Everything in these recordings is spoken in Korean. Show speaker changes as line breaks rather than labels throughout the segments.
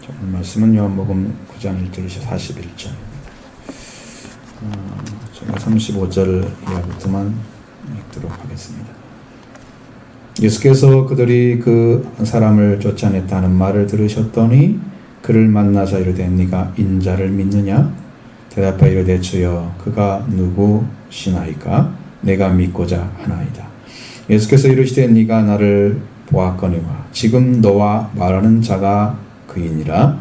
오늘 말씀은 요한복음 9장 1절에서 41절. 제가 35절 이하부터만 읽도록 하겠습니다. 예수께서 그들이 그 사람을 쫓아냈다는 말을 들으셨더니 그를 만나서 이르되 네가 인자를 믿느냐? 대답하여 이르되 주여 그가 누구시나이까? 내가 믿고자 하나이다. 예수께서 이르시되 네가 나를 보았거니와 지금 너와 말하는 자가 그이니라.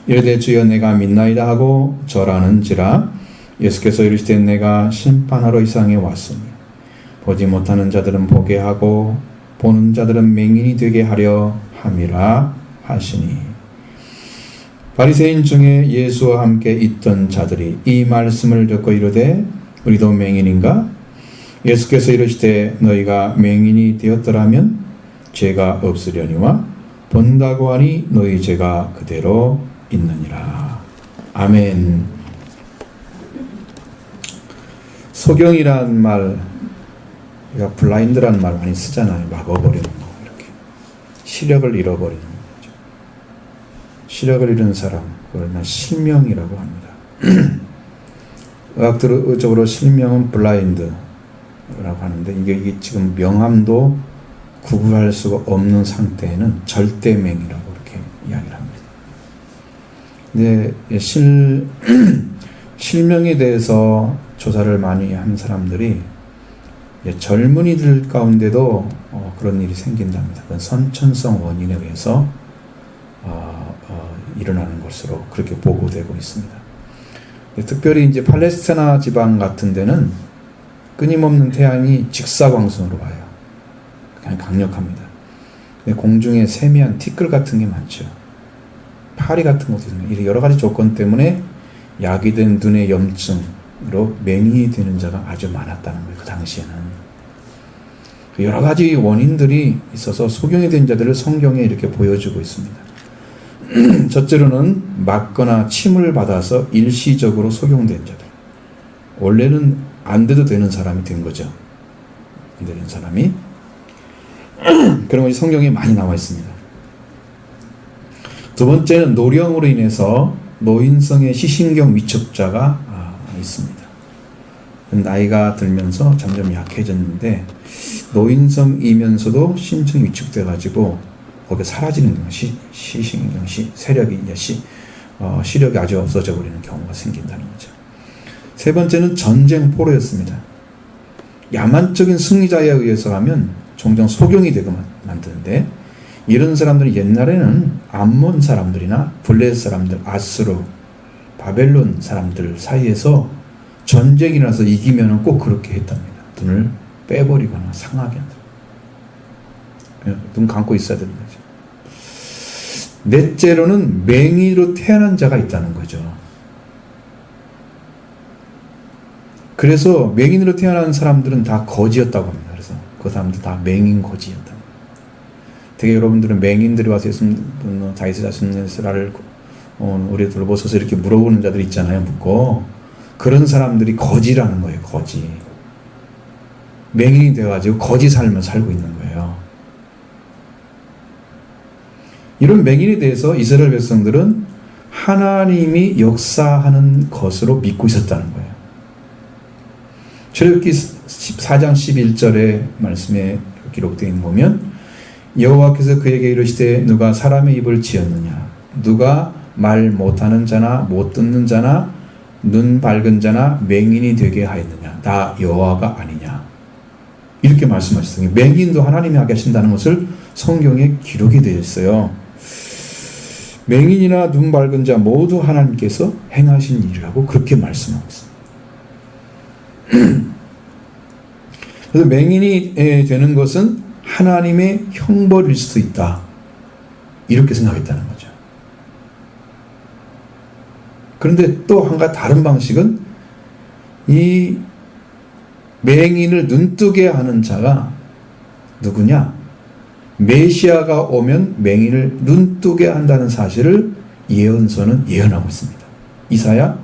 이르되 주여 내가 믿나이다 하고 절하는지라. 예수께서 이르시되 내가 심판하러 이 세상에 왔으니 보지 못하는 자들은 보게 하고 보는 자들은 맹인이 되게 하려 함이라 하시니. 바리새인 중에 예수와 함께 있던 자들이 이 말씀을 듣고 이르되 우리도 맹인인가? 예수께서 이르시되 너희가 맹인이 되었더라면 죄가 없으려니와 본다고 하니 너희 죄가 그대로 있느니라. 아멘. 소경이란 말, 우리가 블라인드란 말 많이 쓰잖아요. 막어버리는 거, 이렇게 시력을 잃어버리는 거죠. 시력을 잃은 사람, 그걸 실명이라고 합니다. 의학적으로 실명은 블라인드라고 하는데 이게 지금 명암도 구분할 수가 없는 상태에는 절대맹이라고 이렇게 이야기를 합니다. 근데 실명에 대해서 조사를 많이 한 사람들이 젊은이들 가운데도 그런 일이 생긴답니다. 그건 선천성 원인에 의해서 일어나는 것으로 그렇게 보고되고 있습니다. 특별히 이제 팔레스티나 지방 같은 데는 끊임없는 태양이 직사광선으로 와요. 그냥 강력합니다. 공중에 세미한 티끌 같은 게 많죠. 파리 같은 것도 있습니다. 이런 여러 가지 조건 때문에 야기된 눈의 염증으로 맹인이 되는 자가 아주 많았다는 거예요. 그 당시에는. 여러 가지 원인들이 있어서 소경이 된 자들을 성경에 이렇게 보여주고 있습니다. 첫째로는 맞거나 침을 받아서 일시적으로 소경된 자들. 원래는 안 돼도 되는 사람이 된 거죠. 안 되는 사람이. 그런 것이 성경에 많이 나와 있습니다. 두 번째는 노령으로 인해서 노인성의 시신경 위축자가 있습니다. 나이가 들면서 점점 약해졌는데 노인성이면서도 심층이 위축돼가지고 거기에 사라지는 경우, 시신경, 세력이 시력이 아주 없어져 버리는 경우가 생긴다는 거죠. 세 번째는 전쟁 포로였습니다. 야만적인 승리자에 의해서 하면 종종 소경이 되고 만드는데 이런 사람들은 옛날에는 암몬 사람들이나 블레셋 사람들, 아수르, 바벨론 사람들 사이에서 전쟁이 나서 이기면 꼭 그렇게 했답니다. 눈을 빼버리거나 상하게 한다. 눈 감고 있어야 되는 거죠. 넷째로는 맹인으로 태어난 자가 있다는 거죠. 그래서 맹인으로 태어난 사람들은 다 거지였다고 합니다. 그래서 그 사람들 다 맹인 거지였다. 되게 여러분들은 맹인들이 와서 다윗의 자손에스라를 우리 돌보소서 이렇게 물어보는 자들 있잖아요. 묻고 그런 사람들이 거지라는 거예요. 거지. 맹인이 되어가지고 거지 삶을 살고 있는 거예요. 이런 맹인에 대해서 이스라엘 백성들은 하나님이 역사하는 것으로 믿고 있었다는 거예요. 출애굽기 14장 11절의 말씀에 기록되어 있는 보면 여호와께서 그에게 이르시되 누가 사람의 입을 지었느냐? 누가 말 못하는 자나 못 듣는 자나 눈 밝은 자나 맹인이 되게 하였느냐? 나 여호와가 아니냐? 이렇게 말씀하셨어요. 맹인도 하나님이 하게 하신다는 것을 성경에 기록이 되어 있어요. 맹인이나 눈 밝은 자 모두 하나님께서 행하신 일이라고 그렇게 말씀하고 있습니다. 그래서 맹인이 되는 것은 하나님의 형벌일 수도 있다. 이렇게 생각했다는 거죠. 그런데 또 한 가지 다른 방식은 이 맹인을 눈뜨게 하는 자가 누구냐? 메시아가 오면 맹인을 눈뜨게 한다는 사실을 예언서는 예언하고 있습니다. 이사야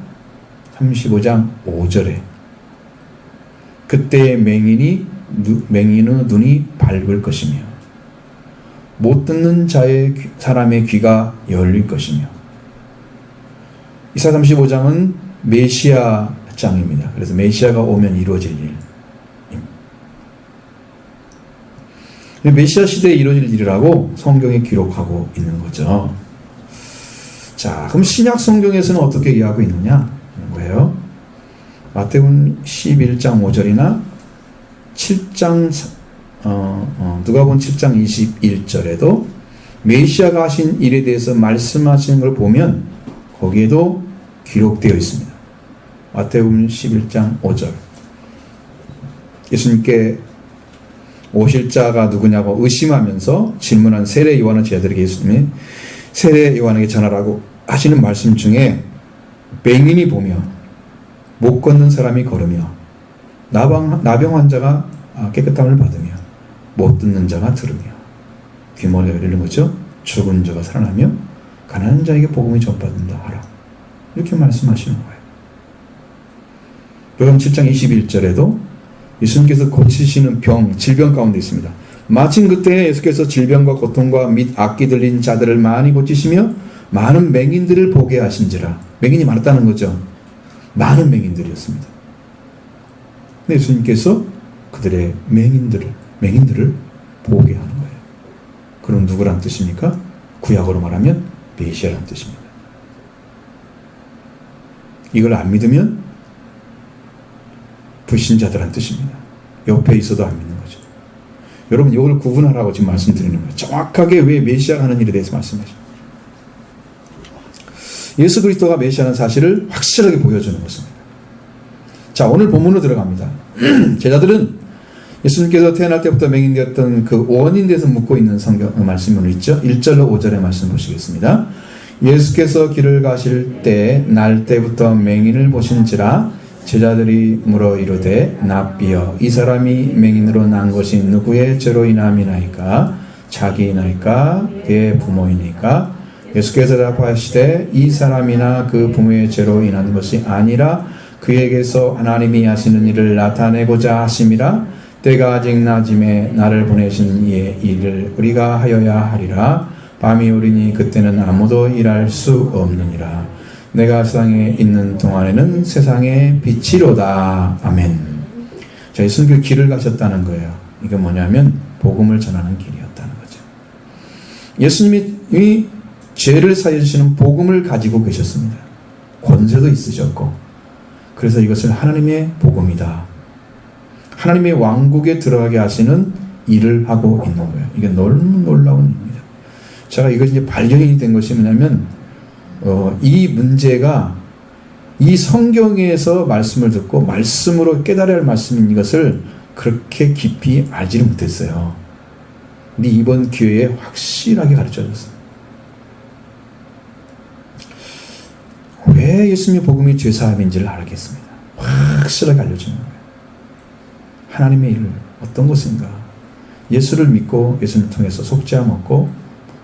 35장 5절에 그때의 맹인의 눈이 밝을 것이며 못 듣는 사람의 귀가 열릴 것이며. 이사야 35장은 메시아 장입니다. 그래서 메시아가 오면 이루어질 일. 메시아 시대에 이루어질 일이라고 성경에 기록하고 있는 거죠. 자, 그럼 신약 성경에서는 어떻게 이해하고 있느냐? 하는 거예요. 마태복음 11장 5절이나 7장 누가복음 7장 21절에도 메시아가 하신 일에 대해서 말씀하시는 걸 보면 거기에도 기록되어 있습니다. 마태복음 11장 5절. 예수님께 오실 자가 누구냐고 의심하면서 질문한 세례 요한의 제자들에게 예수님이 세례 요한에게 전하라고 하시는 말씀 중에 맹인이 보며 못 걷는 사람이 걸으며 나병 환자가 깨끗함을 받으며 못 듣는 자가 들으며 귀머리가 열리는 거죠. 죽은 자가 살아나며 가난한 자에게 복음이 전파된다 하라. 이렇게 말씀하시는 거예요. 요한 7장 21절에도 예수님께서 고치시는 질병 가운데 있습니다. 마침 그때 예수께서 질병과 고통과 및 악기 들린 자들을 많이 고치시며 많은 맹인들을 보게 하신지라. 맹인이 많았다는 거죠. 많은 맹인들이었습니다. 근데 예수님께서 그들의 맹인들을 보게 하는 거예요. 그럼 누구란 뜻입니까? 구약으로 말하면 메시아란 뜻입니다. 이걸 안 믿으면 불신자들한 뜻입니다. 옆에 있어도 안 믿는 거죠. 여러분 이걸 구분하라고 지금 말씀드리는 거예요. 정확하게 왜 메시아가 하는 일에 대해서 말씀하시죠. 예수 그리스도가 메시아라는 사실을 확실하게 보여주는 것입니다. 자, 오늘 본문으로 들어갑니다. 제자들은 예수님께서 태어날 때부터 맹인되었던 그 원인에 대해서 묻고 있는 성경 말씀으로 있죠. 1절로 5절의 말씀 보시겠습니다. 예수께서 길을 가실 때 날 때부터 맹인을 보신지라 제자들이 물어 이르되 납비여 이 사람이 맹인으로 난 것이 누구의 죄로 인함이나이까 자기이나이까 그의 부모이니까 예수께서 대답하시되 이 사람이나 그 부모의 죄로 인한 것이 아니라 그에게서 하나님이 하시는 일을 나타내고자 하심이라. 때가 아직 낮음에 나를 보내신 이의 일을 우리가 하여야 하리라. 밤이 오리니 그때는 아무도 일할 수 없느니라. 내가 세상에 있는 동안에는 세상의 빛이로다. 아멘. 자, 예수님께서 길을 가셨다는 거예요. 이게 뭐냐면 복음을 전하는 길이었다는 거죠. 예수님이 죄를 사해주시는 복음을 가지고 계셨습니다. 권세도 있으셨고, 그래서 이것을 하나님의 복음이다, 하나님의 왕국에 들어가게 하시는 일을 하고 있는 거예요. 이게 너무 놀라운 일입니다. 제가 이것이 이제 발견이 된 것이 뭐냐면, 이 문제가 이 성경에서 말씀을 듣고 말씀으로 깨달아야 할 말씀인 이것을 그렇게 깊이 알지를 못했어요. 근데 이번 기회에 확실하게 가르쳐줬어요. 왜 예수님의 복음이 죄사함인지를 알겠습니다. 확실하게 알려주는 거예요. 하나님의 일을 어떤 것인가. 예수를 믿고 예수를 통해서 속죄함 얻고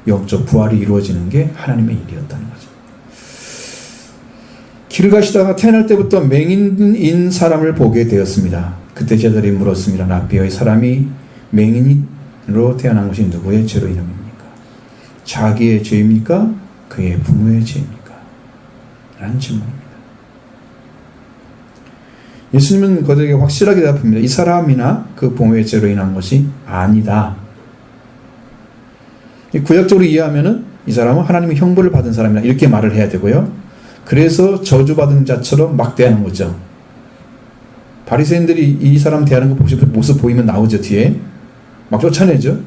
영적 부활이 이루어지는 게 하나님의 일이었다는 거죠. 길을 가시다가 태어날 때부터 맹인인 사람을 보게 되었습니다. 그때 제자들이 물었습니다. 랍비여, 사람이 맹인으로 태어난 것이 누구의 죄로 인함입니까? 자기의 죄입니까? 그의 부모의 죄입니까? 라는 질문입니다. 예수님은 그들에게 확실하게 대답합니다. 이 사람이나 그 부모의 죄로 인한 것이 아니다. 구약적으로 이해하면은 이 사람은 하나님의 형벌을 받은 사람이다, 이렇게 말을 해야 되고요. 그래서 저주받은 자처럼 막 대하는 거죠. 바리새인들이 이 사람 대하는 거 모습 보이면 나오죠. 뒤에 막 쫓아내죠.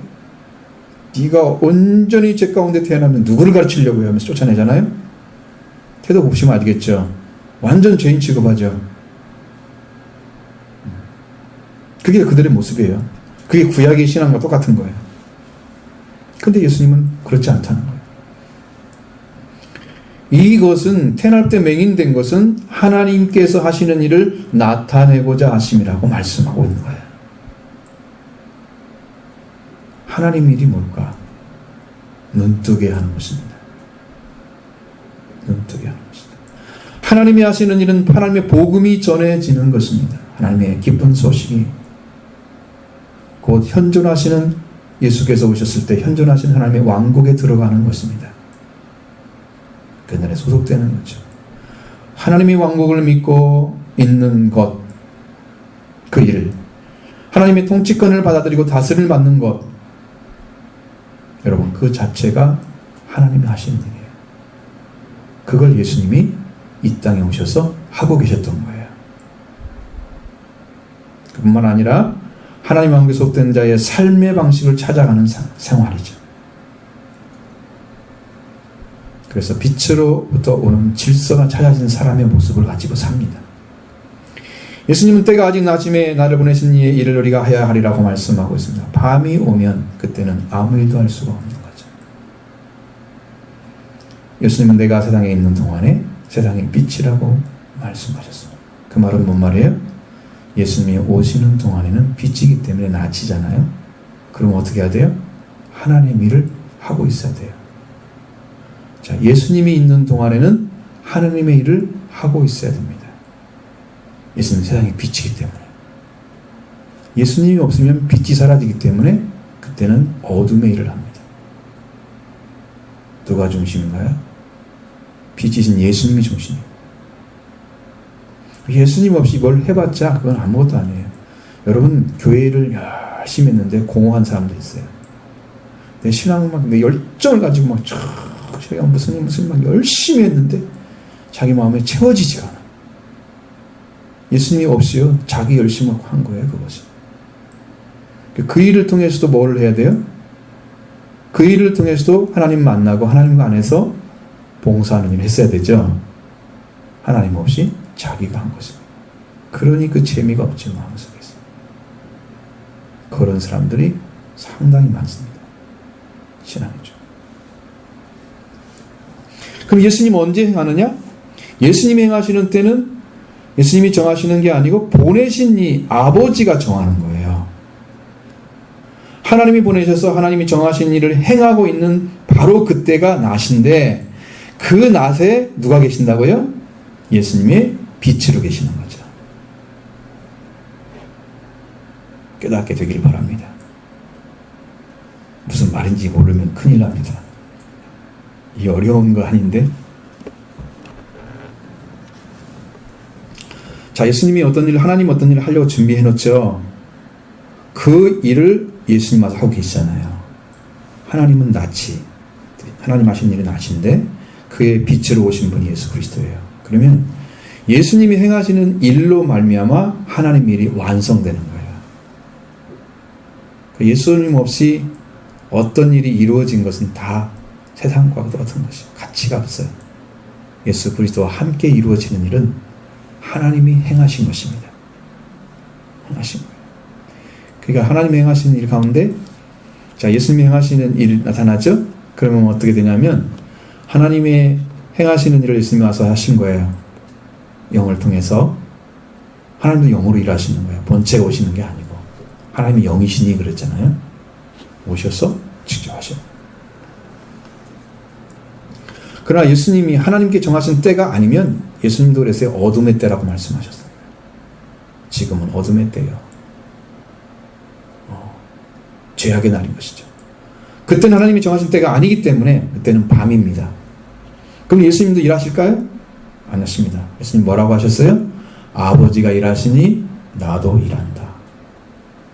네가 온전히 죄 가운데 태어나면 누구를 가르치려고 하면서 쫓아내잖아요. 태도 보시면 알겠죠. 완전 죄인 취급하죠. 그게 그들의 모습이에요. 그게 구약의 신앙과 똑같은 거예요. 근데 예수님은 그렇지 않다는 거예요. 이것은 태어날 때 맹인된 것은 하나님께서 하시는 일을 나타내고자 하심이라고 말씀하고 있는 거예요. 하나님 일이 뭘까? 눈뜨게 하는 것입니다. 눈뜨게 하는 것입니다. 하나님이 하시는 일은 하나님의 복음이 전해지는 것입니다. 하나님의 기쁜 소식이 곧 현존하시는 예수께서 오셨을 때 현존하신 하나님의 왕국에 들어가는 것입니다. 그 날에 소속되는 거죠. 하나님의 왕국을 믿고 있는 것, 그 일, 하나님의 통치권을 받아들이고 다스림을 받는 것, 여러분 그 자체가 하나님이 하시는 일이에요. 그걸 예수님이 이 땅에 오셔서 하고 계셨던 거예요. 그뿐만 아니라 하나님 왕국에 속된 자의 삶의 방식을 찾아가는 생활이죠. 그래서 빛으로부터 오는 질서가 찾아진 사람의 모습을 가지고 삽니다. 예수님은 때가 아직 낮음에 나를 보내신 이의 일을 우리가 해야 하리라고 말씀하고 있습니다. 밤이 오면 그때는 아무 일도 할 수가 없는 거죠. 예수님은 내가 세상에 있는 동안에 세상의 빛이라고 말씀하셨습니다. 그 말은 뭔 말이에요? 예수님이 오시는 동안에는 빛이기 때문에 낮이잖아요. 그럼 어떻게 해야 돼요? 하나님의 일을 하고 있어야 돼요. 자, 예수님이 있는 동안에는 하나님의 일을 하고 있어야 됩니다. 예수님은 세상의 빛이기 때문에. 예수님이 없으면 빛이 사라지기 때문에 그때는 어둠의 일을 합니다. 누가 중심인가요? 빛이신 예수님이 중심이에요. 예수님 없이 뭘 해봤자 그건 아무것도 아니에요. 여러분 교회를 열심히 했는데 공허한 사람도 있어요. 내 신앙 내 열정을 가지고 제가 무슨 막 열심히 했는데 자기 마음에 채워지지가 않아. 예수님이 없이요 자기 열심히 한 거예요. 그것이. 그 일을 통해서도 뭘 해야 돼요? 그 일을 통해서도 하나님 만나고 하나님 안에서 봉사하는 일을 했어야 되죠. 하나님 없이 자기가 한 것입니다. 그러니 그 재미가 없지 마음속에서. 그런 사람들이 상당히 많습니다. 신앙이죠. 그럼 예수님 언제 행하느냐? 예수님이 행하시는 때는 예수님이 정하시는 게 아니고 보내신 이 아버지가 정하는 거예요. 하나님이 보내셔서 하나님이 정하신 일을 행하고 있는 바로 그때가 낮인데 그 낮에 누가 계신다고요? 예수님이 빛으로 계시는 거죠. 깨닫게 되길 바랍니다. 무슨 말인지 모르면 큰일 납니다. 이 어려운 거 아닌데. 자, 예수님이 어떤 일을, 하나님 어떤 일을 하려고 준비해 놓죠. 그 일을 예수님 와서 하고 계시잖아요. 하나님은 낮이, 하나님 하신 일이 낮인데 그의 빛으로 오신 분이 예수 그리스도예요. 그러면 예수님이 행하시는 일로 말미암아 하나님 일이 완성되는 거예요. 예수님 없이 어떤 일이 이루어진 것은 다 세상과 같은 것이 가치가 없어요. 예수 그리스도와 함께 이루어지는 일은 하나님이 행하신 것입니다. 행하신 거예요. 그러니까 하나님이 행하시는 일 가운데 자 예수님이 행하시는 일 나타나죠? 그러면 어떻게 되냐면 하나님의 행하시는 일을 예수님이 와서 하신 거예요. 영을 통해서. 하나님도 영으로 일하시는 거예요. 본체가 오시는 게 아니고. 하나님이 영이시니 그랬잖아요. 오셔서 직접 하셔요. 그러나 예수님이 하나님께 정하신 때가 아니면 예수님도 그랬어요. 어둠의 때라고 말씀하셨어요. 지금은 어둠의 때예요. 죄악의 날인 것이죠. 그때는 하나님이 정하신 때가 아니기 때문에 그때는 밤입니다. 그럼 예수님도 일하실까요? 안 하십니다. 예수님 뭐라고 하셨어요? 아버지가 일하시니 나도 일한다.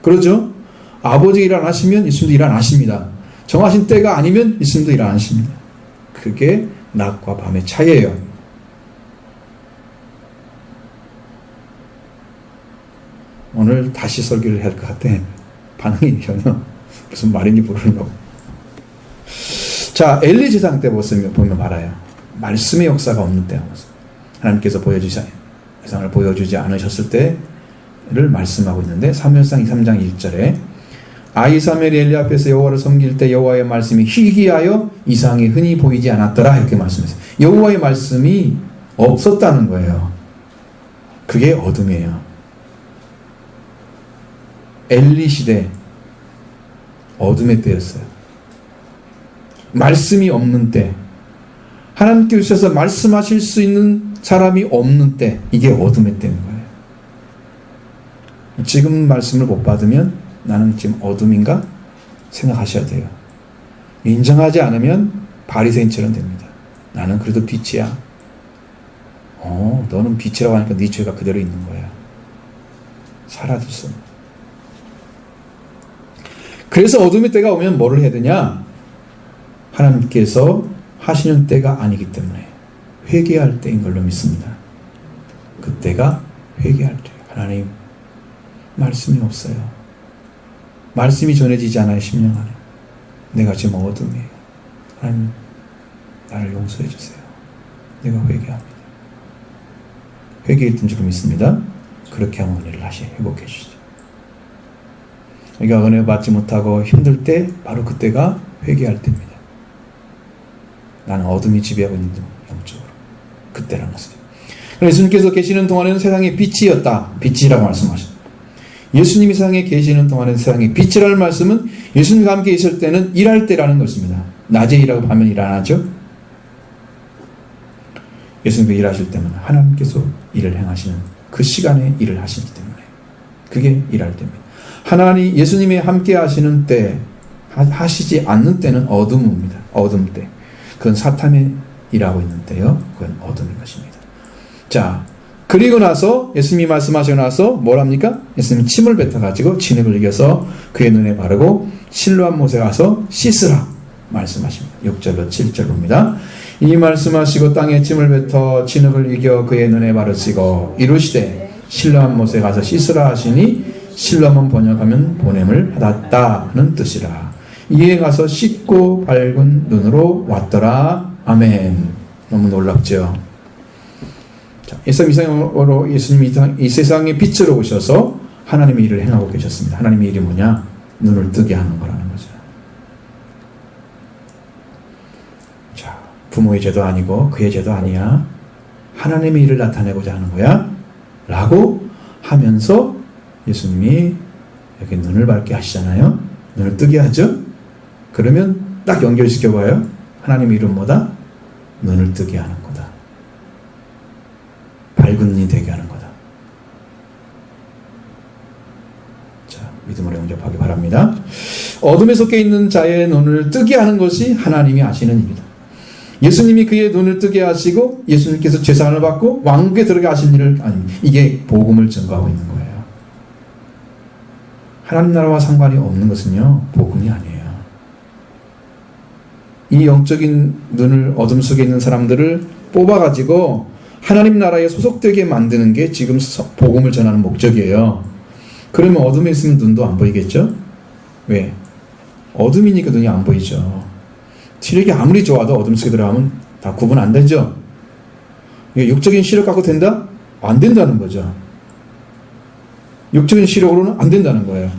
그러죠? 아버지가 일 안 하시면 예수님도 일 안 하십니다. 정하신 때가 아니면 예수님도 일 안 하십니다. 그게 낮과 밤의 차이예요. 오늘 다시 설교를 해야 할 것 같아. 반응이 전혀 무슨 말인지 모르는 자, 엘리 제사장 때 보면 알아요. 말씀의 역사가 없는 때 하나님께서 세상을 보여주지 않으셨을 때를 말씀하고 있는데 사무엘상 3장 1절에 아이 사무엘이 엘리 앞에서 여호와를 섬길 때 여호와의 말씀이 희귀하여 이상이 흔히 보이지 않았더라 이렇게 말씀했어요. 여호와의 말씀이 없었다는 거예요. 그게 어둠이에요. 엘리 시대 어둠의 때였어요. 말씀이 없는 때, 하나님께 오셔서 말씀하실 수 있는 사람이 없는 때, 이게 어둠의 때인 거예요. 지금 말씀을 못 받으면 나는 지금 어둠인가? 생각하셔야 돼요. 인정하지 않으면 바리새인처럼 됩니다. 나는 그래도 빛이야. 너는 빛이라고 하니까 네 죄가 그대로 있는 거야. 사라질 수 없는. 그래서 어둠의 때가 오면 뭐를 해야 되냐? 하나님께서 하시는 때가 아니기 때문에 회개할 때인 걸로 믿습니다. 그때가 회개할 때. 하나님, 말씀이 없어요. 말씀이 전해지지 않아요. 10년 안에. 내가 지금 어둠이에요. 하나님, 나를 용서해 주세요. 내가 회개합니다. 회개했던 줄 믿습니다. 그렇게 하면 은혜를 다시 회복해 주시죠. 우리가 은혜 받지 못하고 힘들 때 바로 그때가 회개할 때입니다. 나는 어둠이 지배하고 있는 영적으로. 그때라는 것이죠. 예수님께서 계시는 동안에는 세상의 빛이었다. 빛이라고 말씀하셨습니다. 예수님이 세상에 계시는 동안에는 세상의 빛이라는 말씀은 예수님과 함께 있을 때는 일할 때라는 것입니다. 낮에 일하고 밤에 일 안 하죠? 예수님이 일하실 때는 하나님께서 일을 행하시는 그 시간에 일을 하시기 때문에 그게 일할 때입니다. 하나님, 예수님이 함께 하시는 때, 하시지 않는 때는 어둠입니다. 어둠 때. 그건 사탄이 일하고 있는 때요. 그건 어둠인 것입니다. 자, 그리고 나서 예수님이 말씀하시고 나서 뭘 합니까? 예수님이 침을 뱉어가지고 진흙을 이겨서 그의 눈에 바르고 실로암 못에 가서 씻으라 말씀하십니다. 6절로 7절 봅니다. 이 말씀하시고 땅에 침을 뱉어 진흙을 이겨 그의 눈에 바르시고 이루시되 실로암 못에 가서 씻으라 하시니 실로암은 번역하면 보냄을 받았다는 뜻이라. 이에 가서 씻고 밝은 눈으로 왔더라. 아멘. 너무 놀랍죠? 자, 이 세상으로 예수님이 이 세상의 빛으로 오셔서 하나님의 일을 행하고 계셨습니다. 하나님의 일이 뭐냐? 눈을 뜨게 하는 거라는 거죠. 자, 부모의 죄도 아니고 그의 죄도 아니야. 하나님의 일을 나타내고자 하는 거야. 라고 하면서 예수님이 이렇게 눈을 밝게 하시잖아요. 눈을 뜨게 하죠. 그러면 딱 연결시켜봐요. 하나님의 이름 뭐다? 눈을 뜨게 하는 거다. 밝은 눈이 되게 하는 거다. 자, 믿음으로 영접하기 바랍니다. 어둠에 속해 있는 자의 눈을 뜨게 하는 것이 하나님이 하시는 일이다. 예수님이 그의 눈을 뜨게 하시고 예수님께서 죄사함을 받고 왕국에 들어가 하신 일을 아닙니다. 이게 복음을 증거하고 있는 거예요. 하나님 나라와 상관이 없는 것은요, 복음이 아니에요. 이 영적인 눈을 어둠 속에 있는 사람들을 뽑아가지고 하나님 나라에 소속되게 만드는 게 지금 복음을 전하는 목적이에요. 그러면 어둠에 있으면 눈도 안 보이겠죠? 왜? 어둠이니까 눈이 안 보이죠. 시력이 아무리 좋아도 어둠 속에 들어가면 다 구분 안 되죠? 육적인 시력 갖고 된다? 안 된다는 거죠. 육적인 시력으로는 안 된다는 거예요.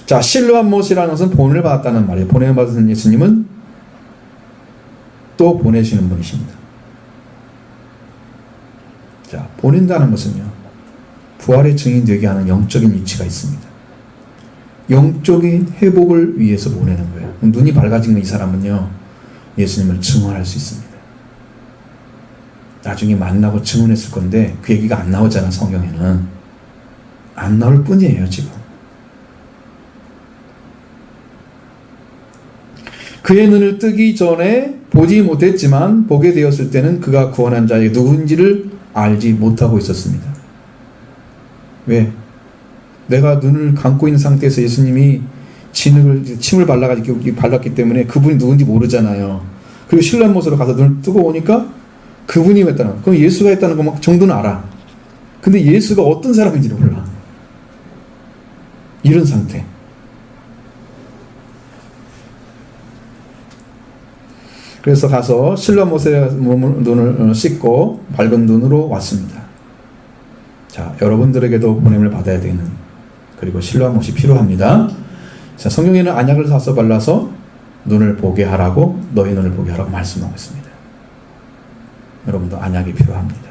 자, 실로암 못이라는 것은 본을 받았다는 말이에요. 본을 받은 예수님은 또 보내시는 분이십니다. 자, 보낸다는 것은요, 부활의 증인 되게 하는 영적인 위치가 있습니다. 영적인 회복을 위해서 보내는 거예요. 눈이 밝아진 이 사람은요, 예수님을 증언할 수 있습니다. 나중에 만나고 증언했을 건데 그 얘기가 안 나오잖아. 성경에는 안 나올 뿐이에요. 지금 그의 눈을 뜨기 전에 보지 못했지만 보게 되었을 때는 그가 구원한 자의 누군지를 알지 못하고 있었습니다. 왜? 내가 눈을 감고 있는 상태에서 예수님이 침을 발랐기 때문에 그분이 누군지 모르잖아요. 그리고 실로암 못으로 가서 눈을 뜨고 오니까 그분이 했다는, 그럼 예수가 했다는 거 정도는 알아. 근데 예수가 어떤 사람인지를 몰라. 이런 상태. 그래서 가서 실로암 못에 눈을 씻고 밝은 눈으로 왔습니다. 자, 여러분들에게도 보냄을 받아야 되는, 그리고 실로암 못이 필요합니다. 자, 성경에는 안약을 사서 발라서 눈을 보게 하라고, 너희 눈을 보게 하라고 말씀하고 있습니다. 여러분도 안약이 필요합니다.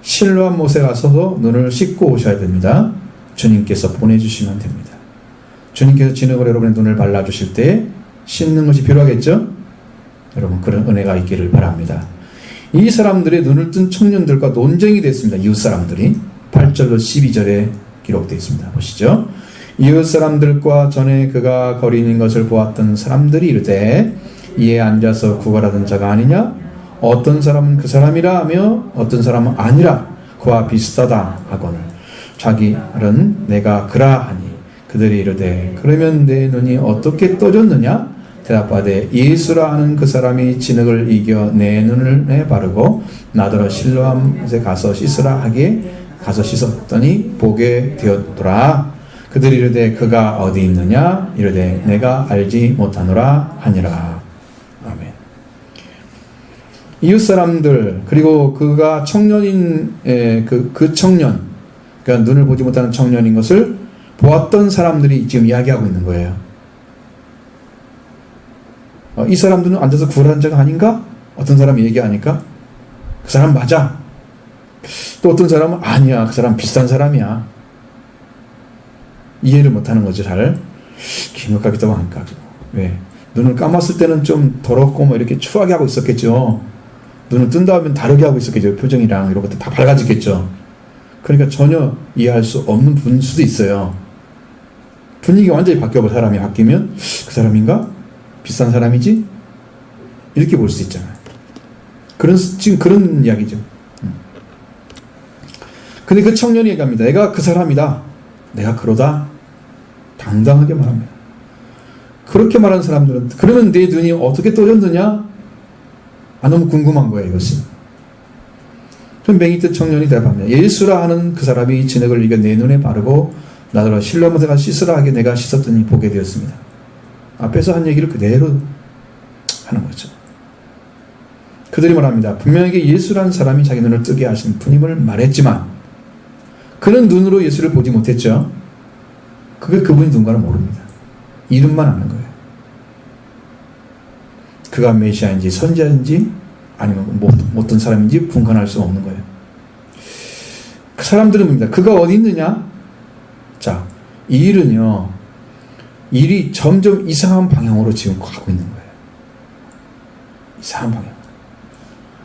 실로암 못에 가서 눈을 씻고 오셔야 됩니다. 주님께서 보내주시면 됩니다. 주님께서 진흙으로 여러분의 눈을 발라주실 때 씻는 것이 필요하겠죠? 여러분, 그런 은혜가 있기를 바랍니다. 이 사람들의 눈을 뜬 청년들과 논쟁이 됐습니다. 이웃 사람들이 8절로 12절에 기록되어 있습니다. 보시죠. 이웃 사람들과 전에 그가 거리 있는 것을 보았던 사람들이 이르되 이에 앉아서 구걸하던 자가 아니냐? 어떤 사람은 그 사람이라 하며 어떤 사람은 아니라 그와 비슷하다 하거늘 자기는 내가 그라 하니 그들이 이르되 그러면 내 눈이 어떻게 떠졌느냐? 대답하되 예수라 하는 그 사람이 진흙을 이겨 내 눈을 바르고 나더러 실로암에 가서 씻으라 하기에 가서 씻었더니 보게 되었더라. 그들이 이르되 그가 어디 있느냐? 이르되 내가 알지 못하노라 하니라. 아멘. 이웃 사람들 그리고 그가 청년인 그 청년, 그러니까 눈을 보지 못하는 청년인 것을 보았던 사람들이 지금 이야기하고 있는 거예요. 이 사람들은 앉아서 구걸한 자가 아닌가? 어떤 사람이 얘기하니까 그 사람 맞아. 또 어떤 사람은 아니야. 그 사람 비슷한 사람이야. 이해를 못하는 거죠. 잘 기막하기도 하니까. 왜? 눈을 감았을 때는 좀 더럽고 뭐 이렇게 추하게 하고 있었겠죠. 눈을 뜬 다음엔 다르게 하고 있었겠죠. 표정이랑 이런 것들 다 밝아지겠죠. 그러니까 전혀 이해할 수 없는 분일 수도 있어요. 분위기가 완전히 바뀌어버려. 사람이 바뀌면 그 사람인가? 비싼 사람이지? 이렇게 볼 수 있잖아요. 지금 그런 이야기죠. 근데 그 청년이 얘기합니다. 내가 그 사람이다. 내가 그러다. 당당하게 말합니다. 그렇게 말하는 사람들은 그러면 내 눈이 어떻게 떠졌느냐? 너무 궁금한 거예요. 이것이. 그럼 맹인된 청년이 대답합니다. 예수라 하는 그 사람이 진흙을 이겨 내 눈에 바르고 나더러 실로암에 가서 씻으라 하기에 내가 씻었더니 보게 되었습니다. 앞에서 한 얘기를 그대로 하는 거죠. 그들이 말합니다. 분명하게 예수라는 사람이 자기 눈을 뜨게 하신 분임을 말했지만 그는 눈으로 예수를 보지 못했죠. 그게 그분이 누군가를 모릅니다. 이름만 아는 거예요. 그가 메시아인지 선지자인지 아니면 어떤 사람인지 분간할 수 없는 거예요. 그 사람들은 뭡니다. 그가 어디 있느냐? 자, 이 일이 점점 이상한 방향으로 지금 가고 있는 거예요. 이상한 방향.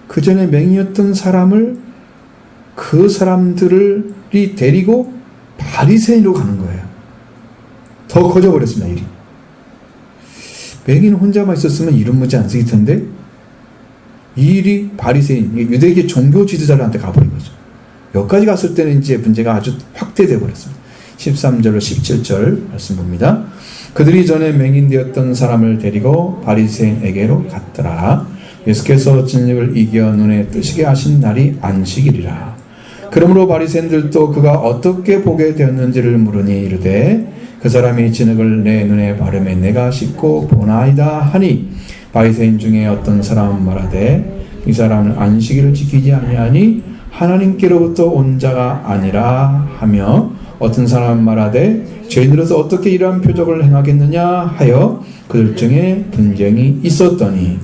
그 전에 맹인이었던 사람을 그 사람들이 데리고 바리새인으로 가는 거예요. 더 커져버렸습니다. 일이. 맹인 혼자만 있었으면 이런 문제 안 생길 텐데 이 일이 바리새인, 유대계 종교 지도자들한테 가버린 거죠. 여기까지 갔을 때는 이제 문제가 아주 확대되어 버렸습니다. 13절로 17절 말씀 봅니다. 그들이 전에 맹인되었던 사람을 데리고 바리새인에게로 갔더라. 예수께서 진흙을 이겨 눈에 뜨시게 하신 날이 안식일이라. 그러므로 바리새인들도 그가 어떻게 보게 되었는지를 물으니 이르되 그 사람이 진흙을 내 눈에 바르매 내가 씻고 보나이다 하니 바리새인 중에 어떤 사람은 말하되 이 사람은 안식일을 지키지 아니하니 하나님께로부터 온 자가 아니라 하며 어떤 사람은 말하되 죄인으로서 어떻게 이러한 표적을 행하겠느냐 하여 그들 중에 분쟁이 있었더니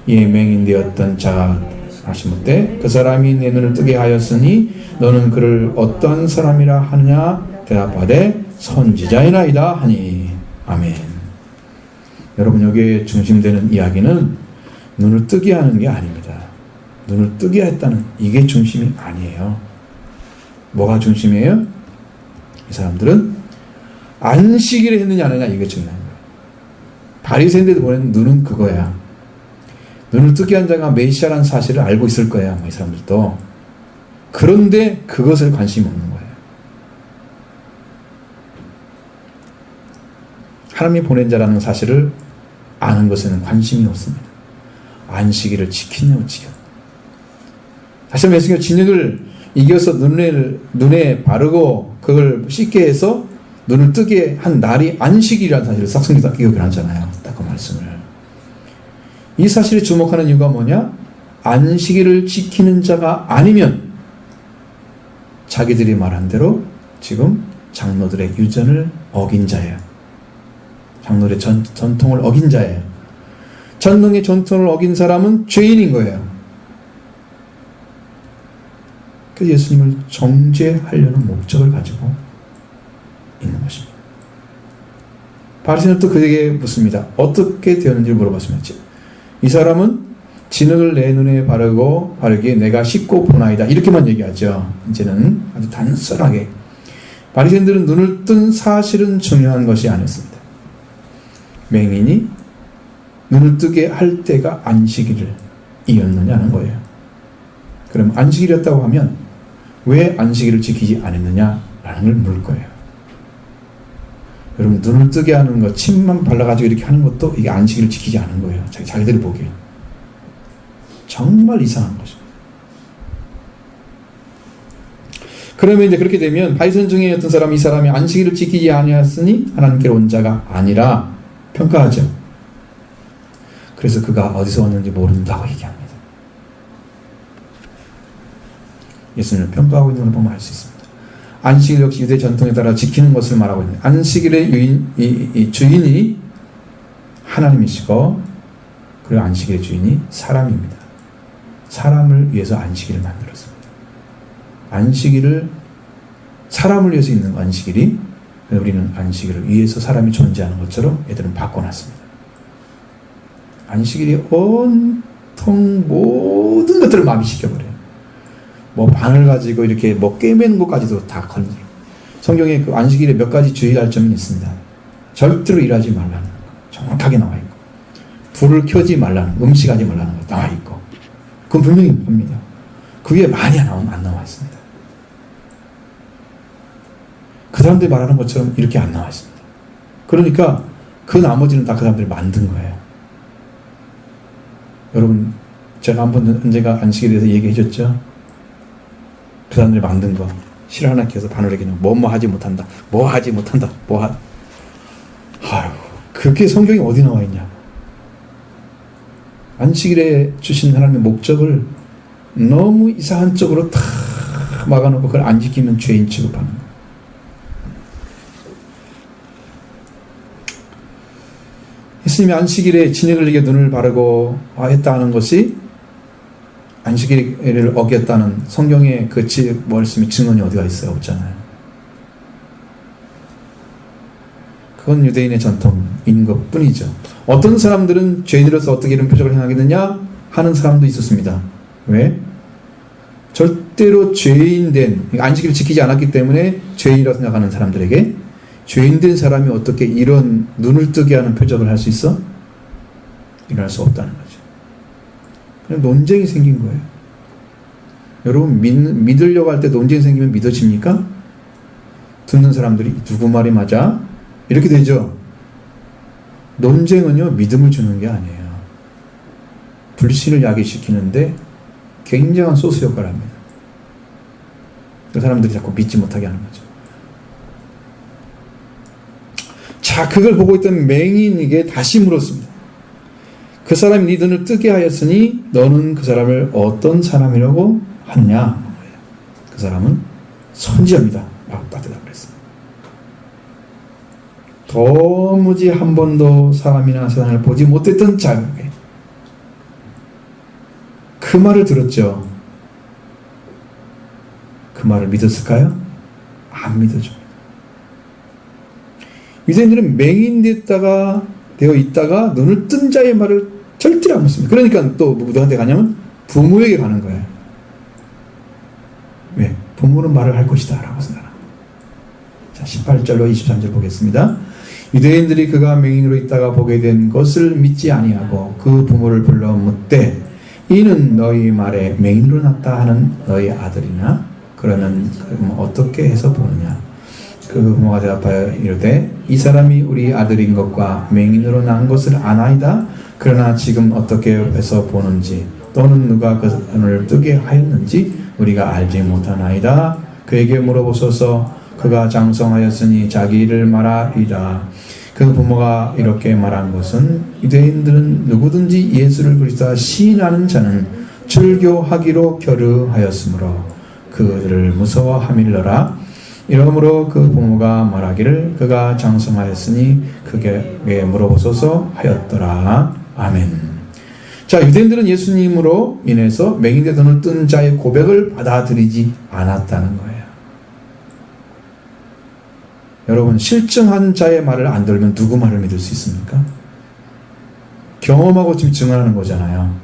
이에 맹인되었던 자가 하시므되 그 사람이 내 눈을 뜨게 하였으니 너는 그를 어떤 사람이라 하느냐 대답하되 선지자이나이다 하니. 아멘. 여러분, 여기에 중심되는 이야기는 눈을 뜨게 하는 게 아닙니다. 눈을 뜨게 했다는 이게 중심이 아니에요. 뭐가 중심이에요? 이 사람들은 안식일에 했느냐 안 했느냐 이게 중요한 거예요. 바리새인들도 보는 눈은 그거야. 눈을 뜨게 한 자가 메시아라는 사실을 알고 있을 거야. 이 사람들도. 그런데 그것을 관심이 없는 거예요. 하나님이 보낸 자라는 사실을 아는 것에는 관심이 없습니다. 안식일을 지키냐 못 지켜. 다시 한번 말씀드리면 진흙을 이겨서 눈에 바르고 그걸 씻게 해서 눈을 뜨게 한 날이 안식일이라는 사실을 싹성기가 기억을 하잖아요. 딱 그 말씀을. 이 사실에 주목하는 이유가 뭐냐? 안식일을 지키는 자가 아니면 자기들이 말한 대로 지금 장로들의 유전을 어긴 자예요. 장로의 전통을 어긴 자예요. 전능의 전통을 어긴 사람은 죄인인 거예요. 그 예수님을 정죄하려는 목적을 가지고 있는 것입니다. 바리새인은 또 그에게 묻습니다. 어떻게 되었는지 물어봤습니다. 이 사람은 진흙을 내 눈에 바르기에 내가 씻고 보나이다. 이렇게만 얘기하죠. 이제는 아주 단순하게 바리새인들은 눈을 뜬 사실은 중요한 것이 아니었습니다. 맹인이 눈을 뜨게 할 때가 안식일이었느냐는 거예요. 그럼 안식일이었다고 하면 왜 안식일을 지키지 않았느냐라는 걸 물을 거예요. 여러분, 눈을 뜨게 하는 것, 침만 발라가지고 이렇게 하는 것도 이게 안식일을 지키지 않은 거예요. 자기들이 보기에. 정말 이상한 거죠. 그러면 이제 그렇게 되면 바리새인 중에 어떤 사람이 이 사람이 안식일을 지키지 아니하였으니 하나님께로 온 자가 아니라 평가하죠. 그래서 그가 어디서 왔는지 모른다고 얘기합니다. 예수님을 평가하고 있는 걸 보면 알 수 있습니다. 안식일 역시 유대 전통에 따라 지키는 것을 말하고 있는 안식일의 주인이 하나님이시고 그리고 안식일의 주인이 사람입니다. 사람을 위해서 안식일을 만들었습니다. 안식일을 사람을 위해서 있는 안식일이 우리는 안식일을 위해서 사람이 존재하는 것처럼 애들은 바꿔놨습니다. 안식일이 온통 모든 것들을 마비시켜버려요. 뭐 바늘 가지고 이렇게 뭐 꿰매는 것까지도 다 걸리고. 성경에 그 안식일에 몇 가지 주의할 점이 있습니다. 절대로 일하지 말라는 거 정확하게 나와 있고, 불을 켜지 말라는, 음식하지 말라는 거 나와 있고, 그건 분명히 봅니다. 그게 많이 안 나와 있습니다. 그 사람들이 말하는 것처럼 이렇게 안 나와 있습니다. 그러니까 그 나머지는 다 그 사람들이 만든 거예요. 여러분, 제가 한번 언젠가 안식일에 대해서 얘기해 줬죠? 그 사람들이 만든 거 실하나케 해서 바늘에게 뭐뭐 하지 못한다, 뭐 하지 못한다, 아유, 그게 성경에 어디 나와 있냐? 안식일에 주신 하나님의 목적을 너무 이상한 쪽으로 다 막아놓고 그걸 안 지키면 죄인 취급하는 거예요. 예수님이 안식일에 진액을 이겨 눈을 바르고 했다는 것이 안식일을 어겼다는 성경의 그 말씀이 증언이 어디가 있어요? 없잖아요. 그건 유대인의 전통인 것 뿐이죠. 어떤 사람들은 죄인으로서 어떻게 이런 표적을 행하겠느냐 하는 사람도 있었습니다. 왜? 절대로 죄인된, 안식일을 지키지 않았기 때문에 죄인이라고 생각하는 사람들에게 죄인된 사람이 어떻게 이런 눈을 뜨게 하는 표적을 할 수 있어? 일어날 수 없다는 거죠. 그냥 논쟁이 생긴 거예요. 여러분, 믿으려고 할 때 논쟁이 생기면 믿어집니까? 듣는 사람들이 누구 말이 맞아? 이렇게 되죠. 논쟁은요, 믿음을 주는 게 아니에요. 불신을 야기시키는데 굉장한 소수 효과를 합니다. 그 사람들이 자꾸 믿지 못하게 하는 거죠. 자, 그걸 보고 있던 맹인에게 다시 물었습니다. 그 사람이 네 눈을 뜨게 하였으니 너는 그 사람을 어떤 사람이라고 하느냐? 그 사람은 선지자입니다. 라고 딱 대답을 했습니다. 도무지 한 번도 사람이나 세상을 보지 못했던 자에게 그 말을 들었죠. 그 말을 믿었을까요? 안 믿어줍니다. 유대인들은 맹인 되어 있다가 눈을 뜬 자의 말을 절대로 안 믿습니다. 그러니까 또 누구한테 가냐면 부모에게 가는 거예요. 왜? 부모는 말을 할 것이다 라고 생각합니다. 자, 18절로 23절 보겠습니다. 유대인들이 그가 맹인으로 있다가 보게 된 것을 믿지 아니하고 그 부모를 불러 묻되 이는 너희 말에 맹인으로 났다 하는 너희 아들이나? 그러면 어떻게 해서 보느냐? 그 부모가 대답하여 이르되 이 사람이 우리 아들인 것과 맹인으로 난 것을 아나이다. 그러나 지금 어떻게 해서 보는지 또는 누가 그 눈을 뜨게 하였는지 우리가 알지 못하나이다. 그에게 물어보소서. 그가 장성하였으니 자기 일을 말하리라. 그 부모가 이렇게 말한 것은 유대인들은 누구든지 예수를 그리스도라 시인하는 자는 출교하기로 결의하였으므로 그들을 무서워함일러라. 이러므로 그 부모가 말하기를 그가 장성하였으니 그에게 물어보소서 하였더라. 아멘. 자, 유대인들은 예수님으로 인해서 맹인의 눈을 뜬 자의 고백을 받아들이지 않았다는 거예요. 여러분, 실증한 자의 말을 안 들으면 누구 말을 믿을 수 있습니까? 경험하고 지금 증언하는 거잖아요.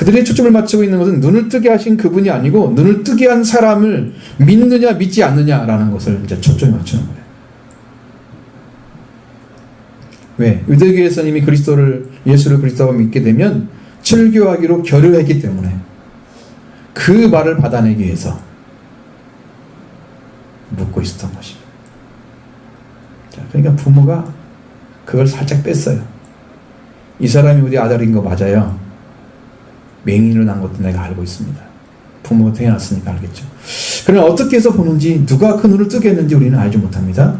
그들의 초점을 맞추고 있는 것은 눈을 뜨게 하신 그분이 아니고 눈을 뜨게 한 사람을 믿느냐 믿지 않느냐라는 것을 이제 초점을 맞추는 거예요. 왜? 유대교에서는 이미 예수를 그리스도로 믿게 되면 출교하기로 결의했기 때문에 그 말을 받아내기 위해서 묻고 있었던 것입니다. 자, 그러니까 부모가 그걸 살짝 뺐어요. 이 사람이 우리 아들인 거 맞아요. 맹인으로 난 것도 내가 알고 있습니다. 부모가 태어났으니까 알겠죠. 그러나 어떻게 해서 보는지, 누가 그 눈을 뜨게 했는지 우리는 알지 못합니다.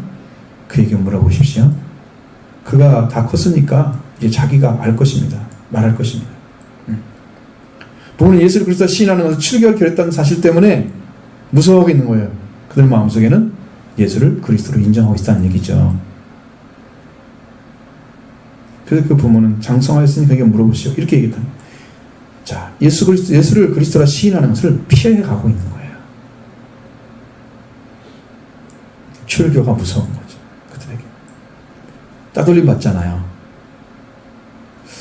그에게 물어보십시오. 그가 다 컸으니까 이제 자기가 알 것입니다. 말할 것입니다. 부모는 예수를 그리스도 시인하는 것을 출교를 결했다는 사실 때문에 무서워하고 있는 거예요. 그들 마음속에는 예수를 그리스도로 인정하고 있다는 얘기죠. 그래서 그 부모는 장성하였으니 그에게 물어보시오. 이렇게 얘기했다. 자, 예수를 그리스도라 시인하는 것을 피해 가고 있는 거예요. 출교가 무서운 거죠. 그들에게. 따돌림 받잖아요.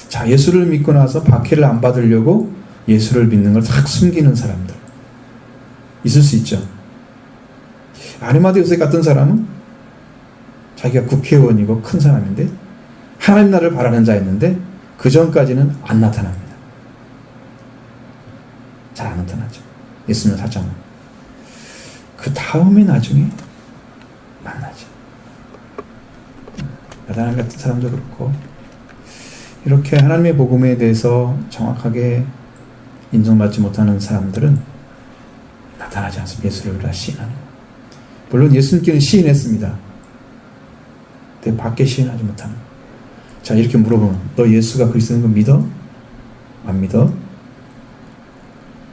자, 예수를 믿고 나서 박해를 안 받으려고 예수를 믿는 걸 탁 숨기는 사람들. 있을 수 있죠. 아리마대 요셉 같은 사람은 자기가 국회의원이고 큰 사람인데 하나님 나라를 바라는 자였는데 그 전까지는 안 나타납니다. 잘 안 나타나죠. 예수는 살짝만. 그 다음에 나중에 만나죠. 나다나 같은 사람도 그렇고 이렇게 하나님의 복음에 대해서 정확하게 인정받지 못하는 사람들은 나타나지 않습니다. 예수를 다 시인하는 거. 물론 예수님께는 시인했습니다. 근데 밖에 시인하지 못하는 거. 자, 이렇게 물어보면 너 예수가 그리스도인 거 믿어? 안 믿어?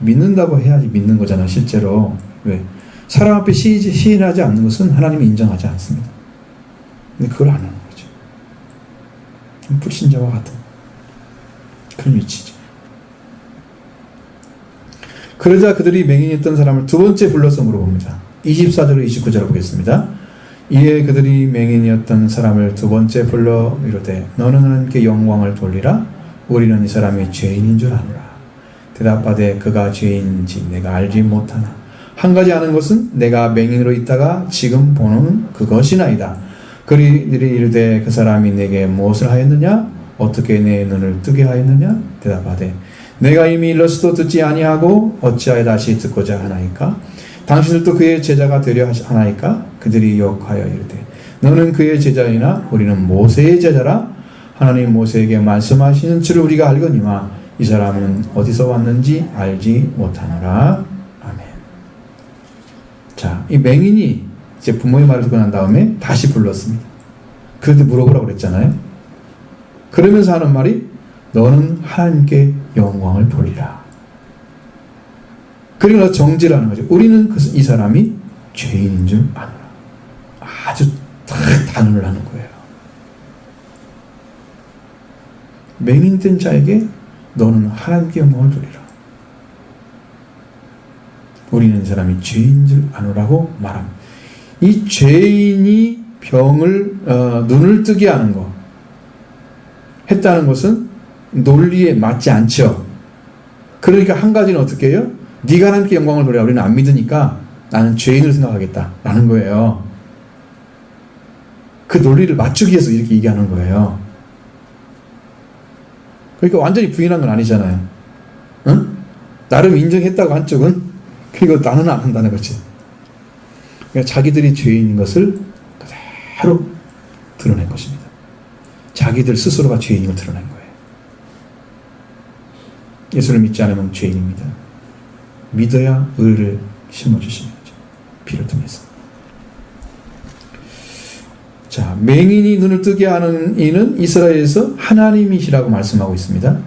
믿는다고 해야지 믿는 거잖아, 실제로. 왜? 사람 앞에 시인하지 않는 것은 하나님이 인정하지 않습니다. 근데 그걸 안 하는 거죠. 불신자와 같은 그런 위치죠. 그러자 그들이 맹인이었던 사람을 두 번째 불러서 물어봅니다. 24절로 29절을 보겠습니다. 이에 그들이 맹인이었던 사람을 두 번째 불러 이르되 너는 하나님께 영광을 돌리라. 우리는 이 사람이 죄인인 줄 아노라. 대답하되 그가 죄인인지 내가 알지 못하나 한 가지 아는 것은 내가 맹인으로 있다가 지금 보는 그것이나이다. 그들이 이르되 그 사람이 내게 무엇을 하였느냐? 어떻게 내 눈을 뜨게 하였느냐? 대답하되 내가 이미 일러서도 듣지 아니하고 어찌하여 다시 듣고자 하나이까? 당신들도 그의 제자가 되려 하나이까? 그들이 욕하여 이르되 너는 그의 제자이나 우리는 모세의 제자라. 하나님 모세에게 말씀하시는 줄을 우리가 알거니와 이 사람은 어디서 왔는지 알지 못하노라. 아멘. 자, 이 맹인이 이제 부모의 말을 듣고 난 다음에 다시 불렀습니다. 그런데 물어보라고 그랬잖아요. 그러면서 하는 말이 너는 하나님께 영광을 돌리라. 그리고 정지라는 거죠. 우리는 이 사람이 죄인인 줄 아노라. 아주 딱 단언을 하는 거예요. 맹인된 자에게 너는 하나님께 영광을 돌리라. 우리는 이 사람이 죄인 줄 아노라고 말합니다. 이 죄인이 눈을 뜨게 하는 거 했다는 것은 논리에 맞지 않죠. 그러니까 한 가지는 어떻게 해요? 네가 하나님께 영광을 돌려. 우리는 안 믿으니까 나는 죄인을 생각하겠다 라는 거예요. 그 논리를 맞추기 위해서 이렇게 얘기하는 거예요. 그러니까 완전히 부인한 건 아니잖아요. 응? 나름 인정했다고 한쪽은, 그리고 나는 안 한다는 거지. 그러니까 자기들이 죄인인 것을 그대로 드러낸 것입니다. 자기들 스스로가 죄인임을 드러낸 거예요. 예수를 믿지 않으면 죄인입니다. 믿어야 의를 심어주시는 거죠. 피를 통해서. 자, 맹인이 눈을 뜨게 하는 이는 이스라엘에서 하나님이시라고 말씀하고 있습니다.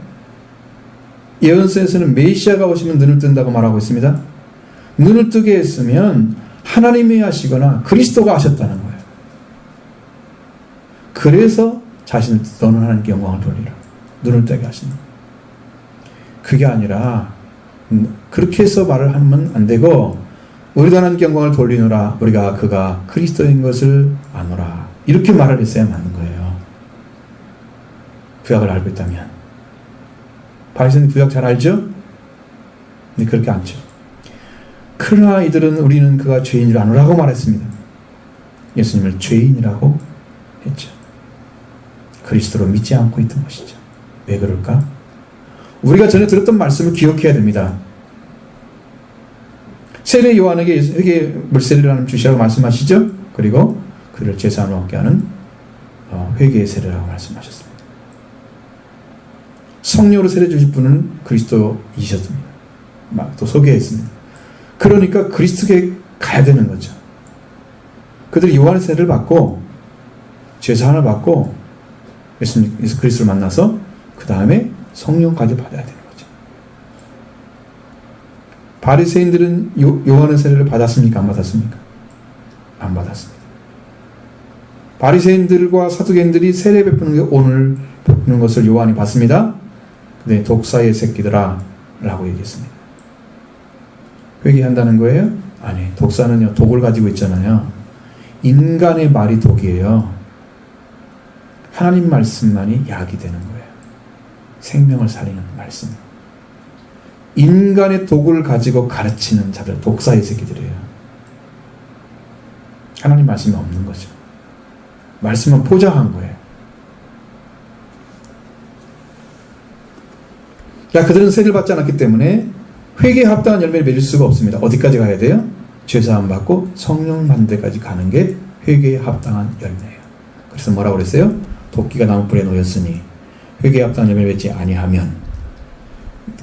예언서에서는 메시아가 오시면 눈을 뜬다고 말하고 있습니다. 눈을 뜨게 했으면 하나님이 하시거나 그리스도가 하셨다는 거예요. 그래서 자신을 너는 하나님께 영광을 돌리라. 눈을 뜨게 하신다. 그게 아니라 그렇게 해서 말을 하면 안 되고 우리도 하나님께 영광을 돌리노라. 우리가 그가 그리스도인 것을 아노라. 이렇게 말을 했어야 맞는 거예요. 구약을 알고 있다면. 바리새인은 구약 잘 알죠? 근데 그렇게 않죠. 그러나 이들은 우리는 그가 죄인을 아노라고 말했습니다. 예수님을 죄인이라고 했죠. 그리스도로 믿지 않고 있던 것이죠. 왜 그럴까? 우리가 전에 들었던 말씀을 기억해야 됩니다. 세례 요한에게 회개 물세례를 하는 주시라고 말씀하시죠. 그리고 그를 제사함을 얻게 하는 회개의 세례라고 말씀하셨습니다. 성령으로 세례 주실 분은 그리스도이셨습니다. 또 소개했습니다. 그러니까 그리스도께 가야 되는 거죠. 그들이 요한의 세례를 받고 제사함을 받고 예수 그리스도를 만나서 그 다음에 성령까지 받아야 되는 거죠. 바리새인들은 요한의 세례를 받았습니까? 안 받았습니까? 안 받았습니다. 바리새인들과 사두개인들이 세례 오늘 베푸는 것을 요한이 봤습니다. 근데 독사의 새끼들아 라고 얘기했습니다. 회개한다는 거예요? 아니, 독사는요 독을 가지고 있잖아요. 인간의 말이 독이에요. 하나님 말씀만이 약이 되는 거예요. 생명을 살리는 말씀. 인간의 독을 가지고 가르치는 자들, 독사의 새끼들이에요. 하나님 말씀이 없는 거죠. 말씀은 포장한 거예요. 자, 그들은 세례를 받지 않았기 때문에 회개에 합당한 열매를 맺을 수가 없습니다. 어디까지 가야 돼요? 죄사함 받고 성령 받는 데까지 가는 게 회개에 합당한 열매예요. 그래서 뭐라고 그랬어요? 도끼가 나무불에 놓였으니 회개에 합당한 열매를 맺지 아니하면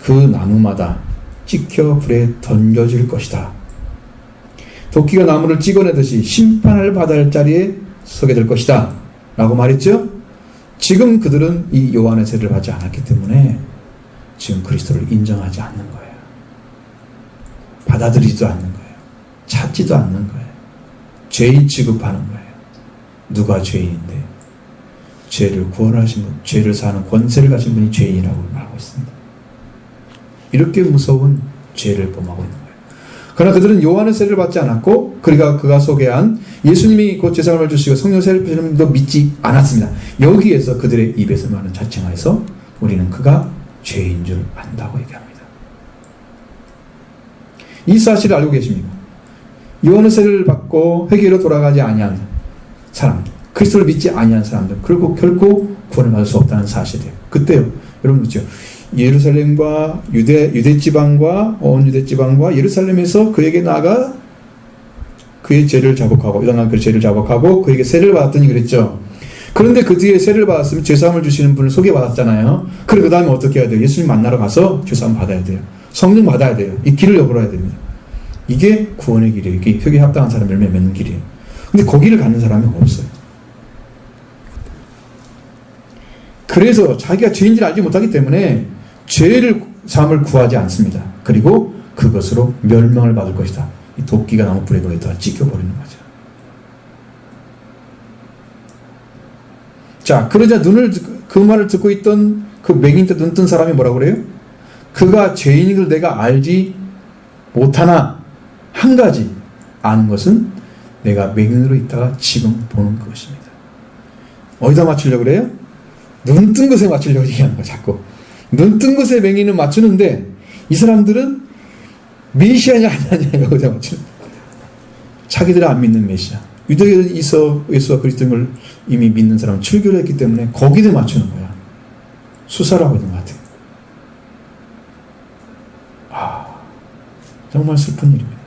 그 나무마다 찍혀 불에 던져질 것이다. 도끼가 나무를 찍어내듯이 심판을 받아야 할 자리에 서게 될 것이다 라고 말했죠. 지금 그들은 이 요한의 세례를 받지 않았기 때문에 지금 그리스도를 인정하지 않는 거예요. 받아들이지도 않는 거예요. 찾지도 않는 거예요. 죄인 취급하는 거예요. 누가 죄인인데? 죄를 구원하신 분, 죄를 사는 권세를 가진 분이 죄인이라고 말하고 있습니다. 이렇게 무서운 죄를 범하고 있는 거예요. 그러나 그들은 요한의 세례를 받지 않았고 그가 소개한 예수님이 곧 제사함을 주시고 성령 세례를 주시는 분도 믿지 않았습니다. 여기에서 그들의 입에서 나는 자칭하여서 우리는 그가 죄인 줄 안다고 얘기합니다. 이 사실을 알고 계십니까? 요한의 세례를 받고 회개로 돌아가지 아니한 사람, 그리스도를 믿지 아니한 사람들, 그리고 결코 구원을 받을 수 없다는 사실이에요. 그때요, 여러분 그렇죠? 예루살렘과 유대 지방과 온 유대 지방과 예루살렘에서 그에게 나아가 그의 죄를 자복하고 이당한 그 죄를 자복하고 그에게 세례를 받았더니 그랬죠. 그런데 그 뒤에 세례를 받았으면 죄사함을 주시는 분을 소개받았잖아요. 그리고 그 다음에 어떻게 해야 돼요? 예수님 만나러 가서 죄사함 받아야 돼요. 성령 받아야 돼요. 이 길을 열어야 됩니다. 이게 구원의 길이에요. 이게 회개에 합당한 사람 열매 맺는 길이에요. 근데 거기를 가는 사람이 없어요. 그래서 자기가 죄인지를 알지 못하기 때문에 죄를 사함을 구하지 않습니다. 그리고 그것으로 멸망을 받을 것이다. 이 도끼가 나무불에 놓였다가 찍혀버리는 거죠. 자, 그러자 그 말을 듣고 있던 그 맹인 때 눈 뜬 사람이 뭐라고 그래요? 그가 죄인인 걸 내가 알지 못하나 한 가지 아는 것은 내가 맹인으로 있다가 지금 보는 것입니다. 어디다 맞추려고 그래요? 눈 뜬 것에 맞추려고 얘기하는 거야, 자꾸. 눈 뜬 것에 맹인은 맞추는데 이 사람들은 메시아냐 아니냐 여기다 맞추는 거야. 자기들은 안 믿는 메시아. 유대인에서 예수와 그리스도를 이미 믿는 사람은 출교를 했기 때문에 거기를 맞추는 거야. 수사를 하고 있는 것 같아요. 정말 슬픈 일입니다.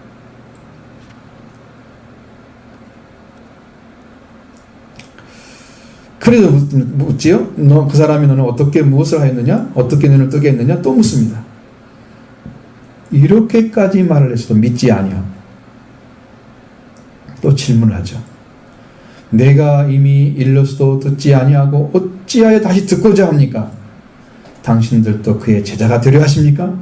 그래서 묻지요? 그 사람이 너는 어떻게 무엇을 하였느냐? 어떻게 눈을 뜨게 했느냐? 또 묻습니다. 이렇게까지 말을 해서도 믿지 아니하고 또 질문을 하죠. 내가 이미 일러서도 듣지 아니하고 어찌하여 다시 듣고자 합니까? 당신들도 그의 제자가 되려 하십니까?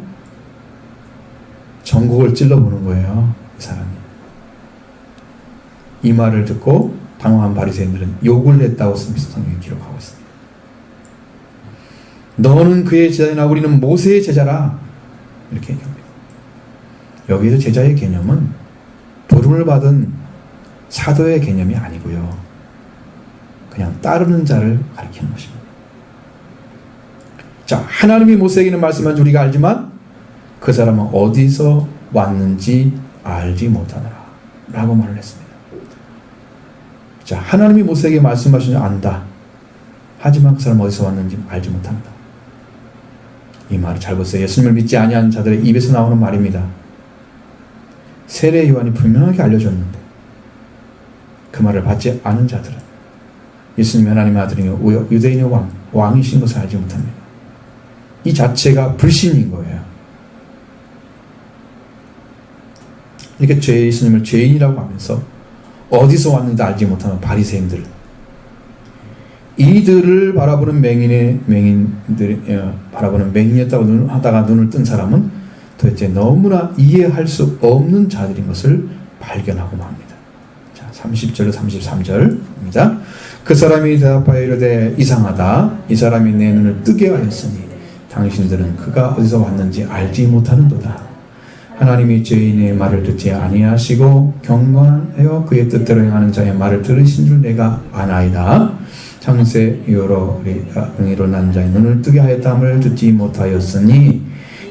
전곡을 찔러보는 거예요. 이 사람이. 이 말을 듣고 당황한 바리새인들은 욕을 했다고 성경이 기록하고 있습니다. 너는 그의 제자나 우리는 모세의 제자라 이렇게 얘기합니다. 여기서 제자의 개념은 부름을 받은 사도의 개념이 아니고요. 그냥 따르는 자를 가리키는 것입니다. 자, 하나님이 모세에게는 말씀한 줄 우리가 알지만 그 사람은 어디서 왔는지 알지 못하느라 라고 말을 했습니다. 자, 하나님이 모세에게 말씀하시는 안다. 하지만 그 사람은 어디서 왔는지 알지 못한다. 이 말을 잘 보세요. 예수님을 믿지 아니하는 자들의 입에서 나오는 말입니다. 세례 요한이 분명하게 알려줬는데 그 말을 받지 않은 자들은 예수님이 하나님의 아들이며 유대인의 왕이신 것을 알지 못합니다. 이 자체가 불신인 거예요. 이렇게 예수님을 죄인이라고 하면서 어디서 왔는지 알지 못하는 바리새인들, 이들을 바라보는 바라보는 맹인이었다고 하다가 눈을 뜬 사람은 도대체 너무나 이해할 수 없는 자들인 것을 발견하고 맙니다. 자, 30절로 33절입니다. 그 사람이 대답하여 이르되 이상하다. 이 사람이 내 눈을 뜨게 하였으니 당신들은 그가 어디서 왔는지 알지 못하는도다. 하나님이 죄인의 말을 듣지 아니하시고 경건하여 그의 뜻대로 행하는 자의 말을 들으신 줄 내가 아나이다. 창세 이후로 의로 난 자의 눈을 뜨게 하였다함을 듣지 못하였으니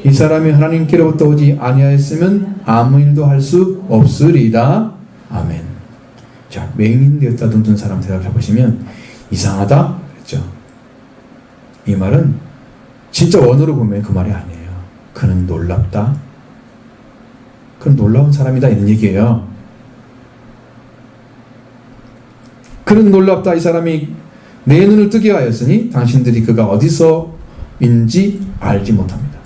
이 사람이 하나님께로부터 오지 아니하였으면 아무 일도 할 수 없으리다. 아멘. 자, 맹인 되었다 눈뜬 사람 대답해 보시면 이상하다 그랬죠. 이 말은 진짜 원어로 보면 그 말이 아니에요. 그는 놀랍다. 그는 놀라운 사람이다 이런 얘기예요. 그는 놀랍다. 이 사람이 내 눈을 뜨게 하였으니 당신들이 그가 어디서인지 알지 못합니다.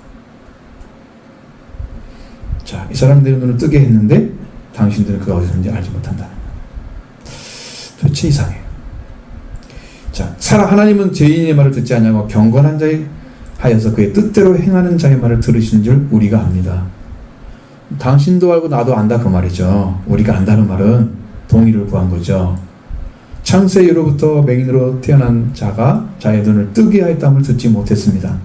자, 이 사람들의 눈을 뜨게 했는데 당신들은 그가 어디서인지 알지 못한다. 도대체 이상해요. 자, 하나님은 죄인의 말을 듣지 않냐고 경건한 자에 하여서 그의 뜻대로 행하는 자의 말을 들으신 줄 우리가 압니다. 당신도 알고 나도 안다 그 말이죠. 우리가 안다는 말은 동의를 구한 거죠. 창세 이후로부터 맹인으로 태어난 자가 자의 눈을 뜨게 하였다함을 듣지 못했습니다.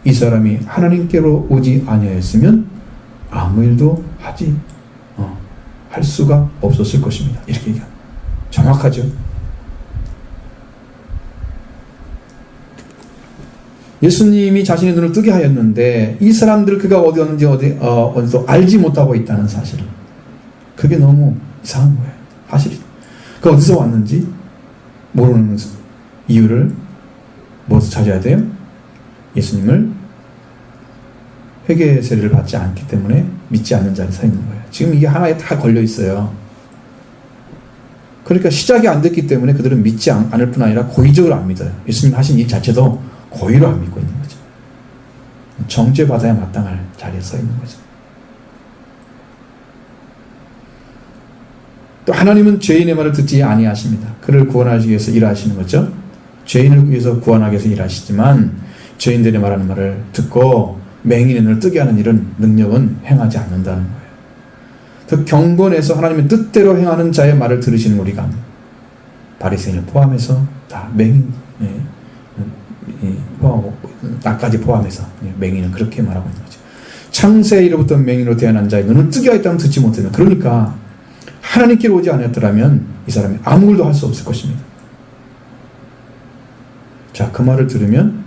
이 사람이 하나님께로 오지 아니하였으면 아무 일도 할 수가 없었을 것입니다. 이렇게 얘기합니다. 정확하죠. 예수님이 자신의 눈을 뜨게 하였는데 이 사람들 그가 어디 왔는지 어디서 알지 못하고 있다는 사실, 그게 너무 이상한 거예요. 사실이 그 어디서 왔는지 모르는 이유를 무엇을 찾아야 돼요? 예수님을 회개 세례를 받지 않기 때문에 믿지 않는 자리에 서 있는 거예요. 지금 이게 하나에 다 걸려 있어요. 그러니까 시작이 안 됐기 때문에 그들은 믿지 않을 뿐 아니라 고의적으로 안 믿어요. 예수님 하신 일 자체도 고의로 안 믿고 있는 거죠. 정죄받아야 마땅할 자리에 서 있는 거죠. 또 하나님은 죄인의 말을 듣지 아니하십니다. 그를 구원하시기 위해서 일하시는 거죠. 죄인을 위해서 구원하기 위해서 일하시지만 죄인들이 말하는 말을 듣고 맹인의 눈을 뜨게 하는 일은 능력은 행하지 않는다는 거예요. 더 경건해서 하나님의 뜻대로 행하는 자의 말을 들으시는 우리가 바리새인을 포함해서 다 맹인 나까지 포함해서 맹인은 그렇게 말하고 있는 거죠. 창세 이로부터 맹인으로 태어난 자의 눈을 뜨게 하였다면 듣지 못했다. 그러니까 하나님께로 오지 않았더라면 이 사람이 아무 일도 할 수 없을 것입니다. 자, 그 말을 들으면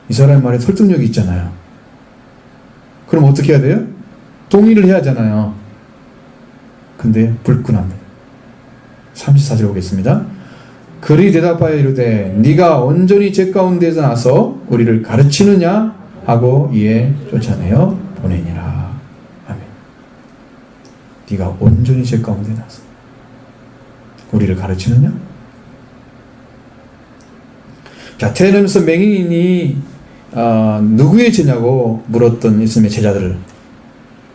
이 사람의 말에 설득력이 있잖아요. 그럼 어떻게 해야 돼요? 동의를 해야 하잖아요. 근데 불끈합니다. 34절 보겠습니다. 그리 대답하여 이르되 네가 온전히 죄 가운데서 나서 우리를 가르치느냐 하고 이에 쫓아내어 보내니라. 아멘. 네가 온전히 죄 가운데 나서 우리를 가르치느냐? 자, 태어나면서 맹인이 누구의 죄냐고 물었던 예수님의 제자들을,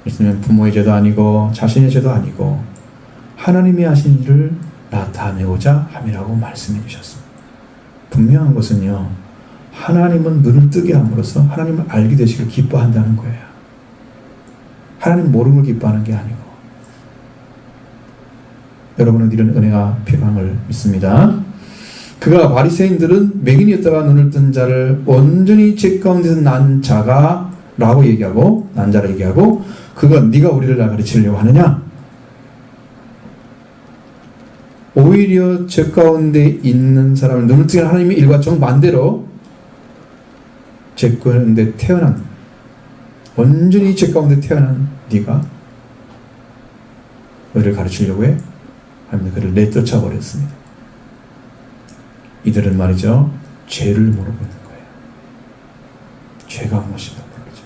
예수님은 부모의 죄도 아니고 자신의 죄도 아니고 하나님이 하신 일을 나타내고자 함이라고 말씀해 주셨습니다. 분명한 것은요, 하나님은 눈을 뜨게 함으로써 하나님을 알게 되시길 기뻐한다는 거예요. 하나님 모르는 걸 기뻐하는 게 아니고. 여러분은 이런 은혜가 필요한 걸 믿습니다. 그가 바리새인들은 맹인이었다가 눈을 뜬 자를 온전히 죄 가운데서 난 자가 라고 얘기하고, 난 자라 얘기하고, 그건 네가 우리를 가르치려고 하느냐? 오히려 죄 가운데 있는 사람을 눈을 뜨게 하나님의 일과 정반대로 죄 가운데 태어난 온전히 죄 가운데 태어난 네가 너희를 가르치려고 해? 하면서 그를 내쫓아 버렸습니다. 이들은 말이죠, 죄를 모르고 있는 거예요. 죄가 무엇인가 모르죠.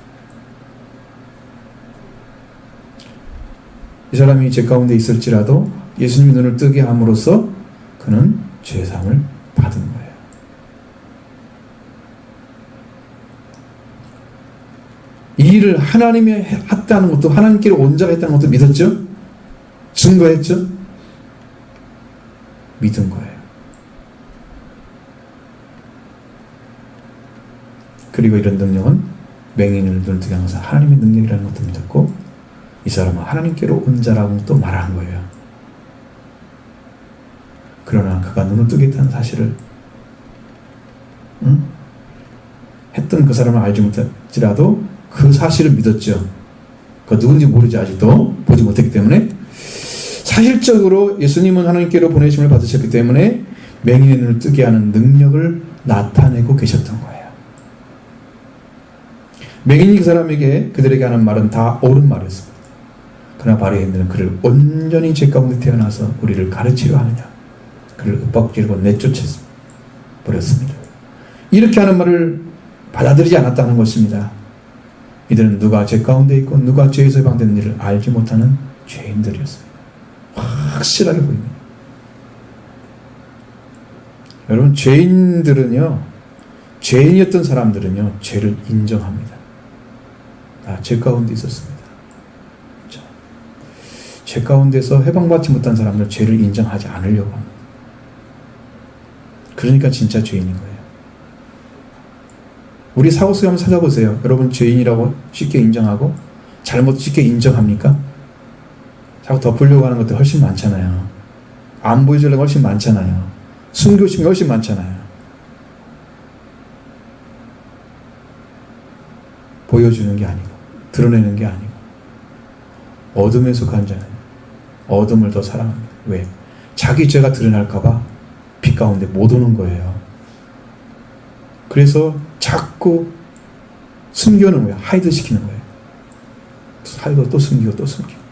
이 사람이 죄 가운데 있을지라도 예수님이 눈을 뜨게 함으로써 그는 죄사함을 받은 거예요. 이 일을 하나님이 했다는 것도, 하나님께로 온 자가 했다는 것도 믿었죠? 증거했죠? 믿은 거예요. 그리고 이런 능력은 맹인을 눈을 뜨게 하면서 하나님의 능력이라는 것도 믿었고, 이 사람은 하나님께로 온 자라고 또 말한 거예요. 그러나 그가 눈을 뜨겠다는 사실을 했던 그 사람을 알지 못할지라도 그 사실을 믿었죠. 그 누군지 모르지, 아직도 보지 못했기 때문에. 사실적으로 예수님은 하나님께로 보내심을 받으셨기 때문에 맹인의 눈을 뜨게 하는 능력을 나타내고 계셨던 거예요. 맹인이 그 사람에게, 그들에게 하는 말은 다 옳은 말이었습니다. 그러나 바리새인들은 그를 온전히 죄 가운데 태어나서 우리를 가르치려 하느냐, 그를 윽박지르고 내쫓아 버렸습니다. 이렇게 하는 말을 받아들이지 않았다는 것입니다. 이들은 누가 죄 가운데 있고 누가 죄에서 해방된 일을 알지 못하는 죄인들이었습니다. 확실하게 보입니다. 여러분, 죄인들은요, 죄인이었던 사람들은요, 죄를 인정합니다. 죄 가운데 있었습니다. 자, 죄 가운데서 해방받지 못한 사람들 죄를 인정하지 않으려고 합니다. 그러니까 진짜 죄인인 거예요. 우리 사고 속에 한번 찾아보세요. 여러분, 죄인이라고 쉽게 인정하고 잘못 쉽게 인정합니까? 자꾸 덮으려고 하는 것도 훨씬 많잖아요. 안 보여주려고 훨씬 많잖아요. 숨겨심이 훨씬 많잖아요. 보여주는 게 아니고, 드러내는 게 아니고, 어둠에 속한 자는 어둠을 더 사랑합니다. 왜? 자기 죄가 드러날까봐 빛 가운데 못 오는 거예요. 그래서 자꾸 숨겨놓은 거예요. 하이드 시키는 거예요. 하이드 또 숨기고 또 숨기고.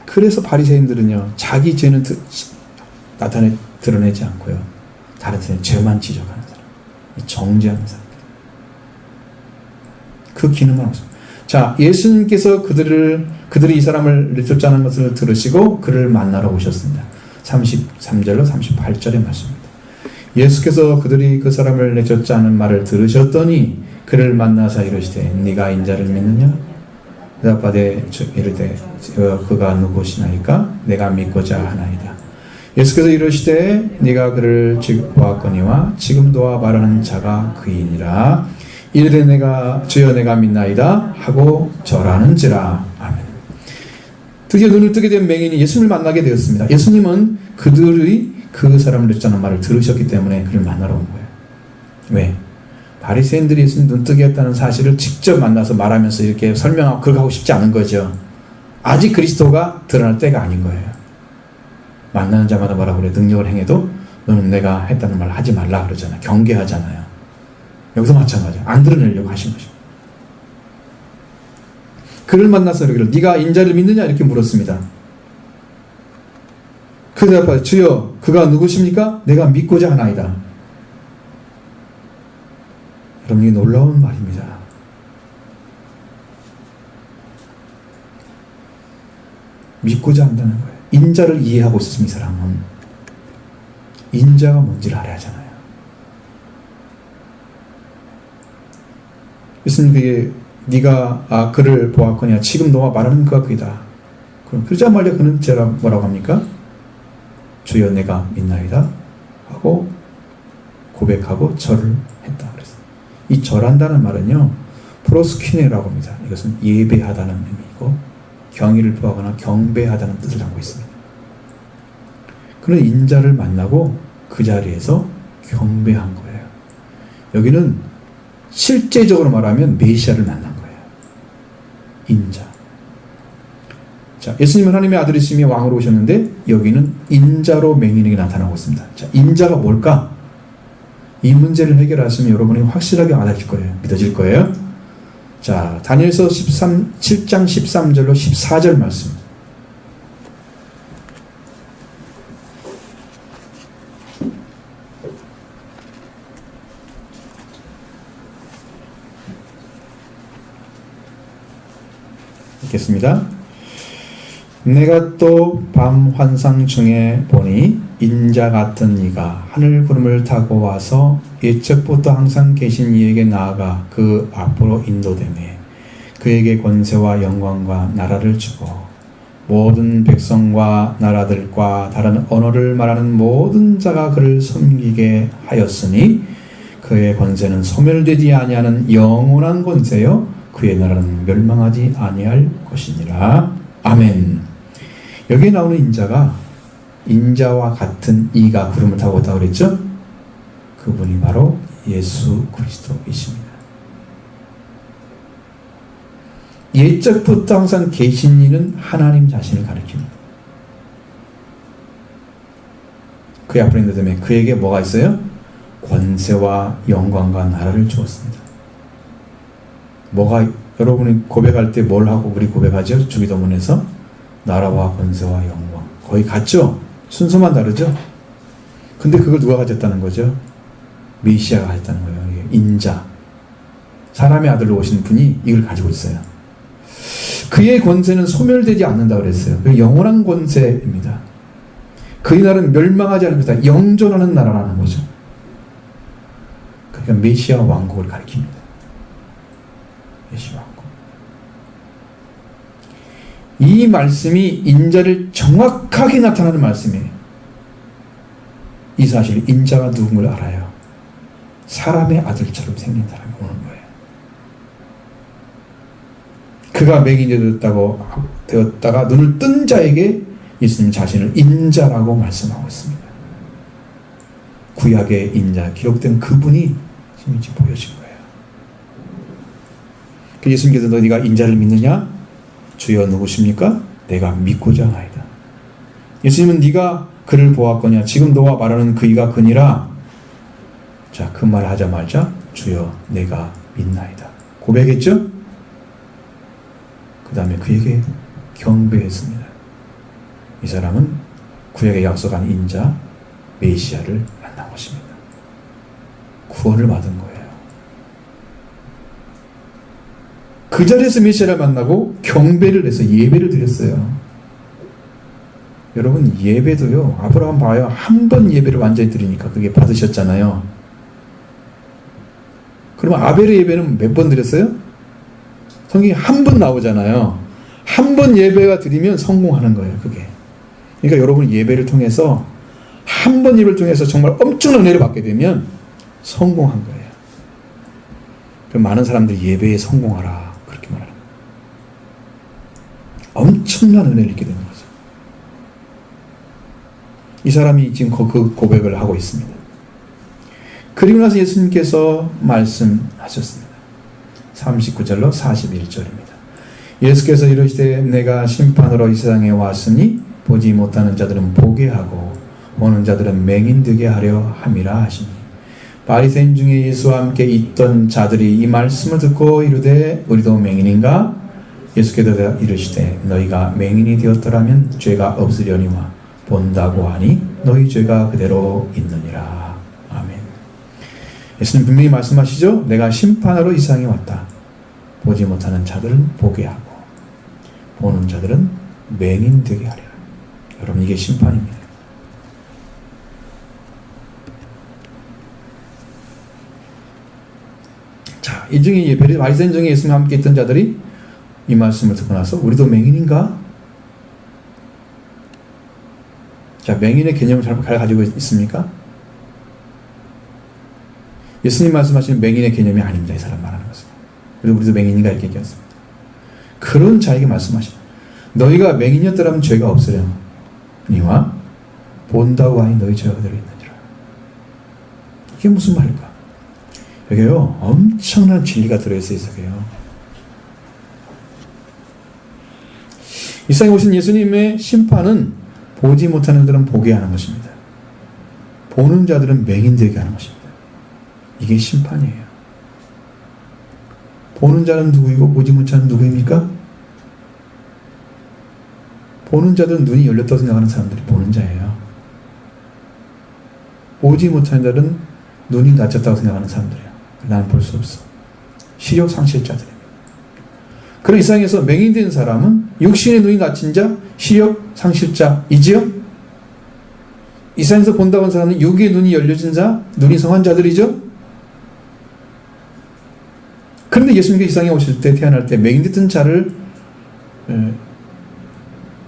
그래서 바리새인들은요, 자기 죄는 드러내지 않고요, 다른 사람의 죄만 지적하는 사람, 정죄하는 사람. 그 기능만 없습니다. 자, 예수님께서 그들이 이 사람을 내쫓자는 것을 들으시고 그를 만나러 오셨습니다. 33절로 38절의 말씀입니다. 예수께서 그들이 그 사람을 내쫓자는 말을 들으셨더니 그를 만나서 이르시되 네가 인자를 믿느냐? 대답하되 이르되 그가 누구시나이까? 내가 믿고자 하나이다. 예수께서 이르시되 네가 그를 보았거니와 지금도 와 말하는 자가 그이니라. 이르되 내가 주여 내가 믿나이다 하고 절하는지라. 아멘. 드디어 눈을 뜨게 된 맹인이 예수님을 만나게 되었습니다. 예수님은 그들의 그 사람을 내쫓자는 말을 들으셨기 때문에 그를 만나러 온 거예요. 왜? 바리새인들이 예수님 눈 뜨게 했다는 사실을 직접 만나서 말하면서 이렇게 설명하고 그렇게 하고 싶지 않은 거죠. 아직 그리스도가 드러날 때가 아닌 거예요. 만나는 자마다 뭐라고 그래? 능력을 행해도 너는 내가 했다는 말 하지 말라 그러잖아요. 경계하잖아요. 여기서 마찬가지야. 안 드러내려고 하신 거죠. 그를 만나서 이르기를 네가 인자를 믿느냐? 이렇게 물었습니다. 그 대답하되 주여 그가 누구십니까? 내가 믿고자 하나이다. 여러분, 이 놀라운 말입니다. 믿고자 한다는 거예요. 인자를 이해하고 있었으면 이 사람은 인자가 뭔지를 알아야 하잖아요. 예수님께 네가 그를 보았거냐 지금 너와 말하는 그가 그이다. 그럼 그러자마자 그는 제가 뭐라고 합니까? 주여 내가 믿나이다 하고 고백하고 절을 했다. 그래서 이 절한다는 말은요, 프로스키네라고 합니다. 이것은 예배하다는 의미이고 경의를 표하거나 경배하다는 뜻을 담고 있습니다. 그는 인자를 만나고 그 자리에서 경배한 거예요. 여기는 실제적으로 말하면 메시아를 만난 거예요. 인자. 자, 예수님은 하나님의 아들이시며 왕으로 오셨는데 여기는 인자로 맹인에게 나타나고 있습니다. 자, 인자가 뭘까? 이 문제를 해결하시면 여러분이 확실하게 알아질 거예요. 믿어질 거예요. 자, 다니엘서 7장 13절로 14절 말씀. 읽겠습니다. 내가 또 밤 환상 중에 보니 인자 같은 이가 하늘 구름을 타고 와서 옛적부터 항상 계신 이에게 나아가 그 앞으로 인도되매 그에게 권세와 영광과 나라를 주고 모든 백성과 나라들과 다른 언어를 말하는 모든 자가 그를 섬기게 하였으니 그의 권세는 소멸되지 아니하는 영원한 권세요 그의 나라는 멸망하지 아니할 것이니라. 아멘. 여기에 나오는 인자가 인자와 같은 이가 구름을 타고 왔다고 그랬죠? 그분이 바로 예수 그리스도이십니다. 옛적부터 항상 계신 이는 하나님 자신을 가리킵니다. 그의 앞으로 있는 데에 그에게 뭐가 있어요? 권세와 영광과 나라를 주었습니다. 뭐가 여러분이 고백할 때 뭘 하고 우리 고백하죠? 주기도문에서 나라와 권세와 영광 거의 같죠? 순서만 다르죠? 근데 그걸 누가 가졌다는 거죠? 메시아가 가졌다는 거예요. 인자 사람의 아들로 오신 분이 이걸 가지고 있어요. 그의 권세는 소멸되지 않는다고 그랬어요. 영원한 권세입니다. 그의 나라는 멸망하지 않는 것이다. 영존하는 나라라는 거죠. 그러니까 메시아 왕국을 가리킵니다. 메시아 왕국. 이 말씀이 인자를 정확하게 나타나는 말씀이에요. 이 사실 인자가 누군 걸 알아요. 사람의 아들처럼 생긴 사람이 오는 거예요. 그가 맹인이 되었다가 눈을 뜬 자에게 예수님 자신을 인자라고 말씀하고 있습니다. 구약의 인자 기록된 그분이 지금 보여진 거예요. 예수님께서 너희가 인자를 믿느냐? 주여 누구십니까? 내가 믿고자 하나이다. 예수님은 네가 그를 보았거냐? 지금 너와 말하는 그이가 그니라. 자, 그 말 하자마자 주여 내가 믿나이다. 고백했죠? 그 다음에 그에게 경배했습니다. 이 사람은 구약에 약속한 인자 메시아를 만난 것입니다. 구원을 받은 거예요. 그 자리에서 메시아를 만나고 경배를 해서 예배를 드렸어요. 여러분 예배도요. 아브라함 봐요. 한 번 예배를 완전히 드리니까 그게 받으셨잖아요. 그러면 아벨의 예배는 몇 번 드렸어요? 성경이 한 번 나오잖아요. 한 번 예배가 드리면 성공하는 거예요. 그게. 그러니까 여러분 예배를 통해서 한 번 예배를 통해서 정말 엄청난 은혜를 받게 되면 성공한 거예요. 그럼 많은 사람들이 예배에 성공하라. 그렇게 말하는 거예요. 엄청난 은혜를 입게 되는 거죠. 이 사람이 지금 그 고백을 하고 있습니다. 그리고 나서 예수님께서 말씀하셨습니다. 39절로 41절입니다. 예수께서 이르시되 내가 심판으로 이 세상에 왔으니 보지 못하는 자들은 보게 하고 보는 자들은 맹인되게 하려 함이라 하시니 바리새인 중에 예수와 함께 있던 자들이 이 말씀을 듣고 이르되 우리도 맹인인가? 예수께서 이르시되 너희가 맹인이 되었더라면 죄가 없으려니와 본다고 하니 너희 죄가 그대로 있느니라. 아멘. 예수님 분명히 말씀하시죠? 내가 심판하러 이 세상에 왔다. 보지 못하는 자들은 보게 하고 보는 자들은 맹인되게 하리라. 여러분 이게 심판입니다. 자, 이 중에 바리새인 중에 예수님과 함께 있던 자들이 이 말씀을 듣고 나서 우리도 맹인인가? 자, 맹인의 개념을 잘 가지고 있습니까? 예수님 말씀하시는 맹인의 개념이 아닙니다. 이 사람 말하는 것은. 그리고 우리도 맹인인가 이렇게 얘기했습니다. 그런 자에게 말씀하십니다. 너희가 맹인이었더라면 죄가 없으려니와 본다고 하니 너희 죄가 그대로 있느니라. 이게 무슨 말일까? 여기요 엄청난 진리가 들어있어요. 이 세상에 오신 예수님의 심판은 보지 못하는 자들은 보게 하는 것입니다. 보는 자들은 맹인되게 하는 것입니다. 이게 심판이에요. 보는 자는 누구이고 보지 못하는 누구입니까? 보는 자들은 눈이 열렸다고 생각하는 사람들이 보는 자예요. 보지 못하는 자들은 눈이 닫혔다고 생각하는 사람들이에요. 나는 볼 수 없어. 시력 상실자들입니다. 그런 이상에서 맹인된 사람은 육신의 눈이 닫힌 자, 시력 상실자이지요? 이상에서 본다고 하는 사람은 육의 눈이 열려진 자, 눈이 성한 자들이죠? 그런데 예수님께서 이 세상에 오실 때, 태어날 때 맹인됐던 자를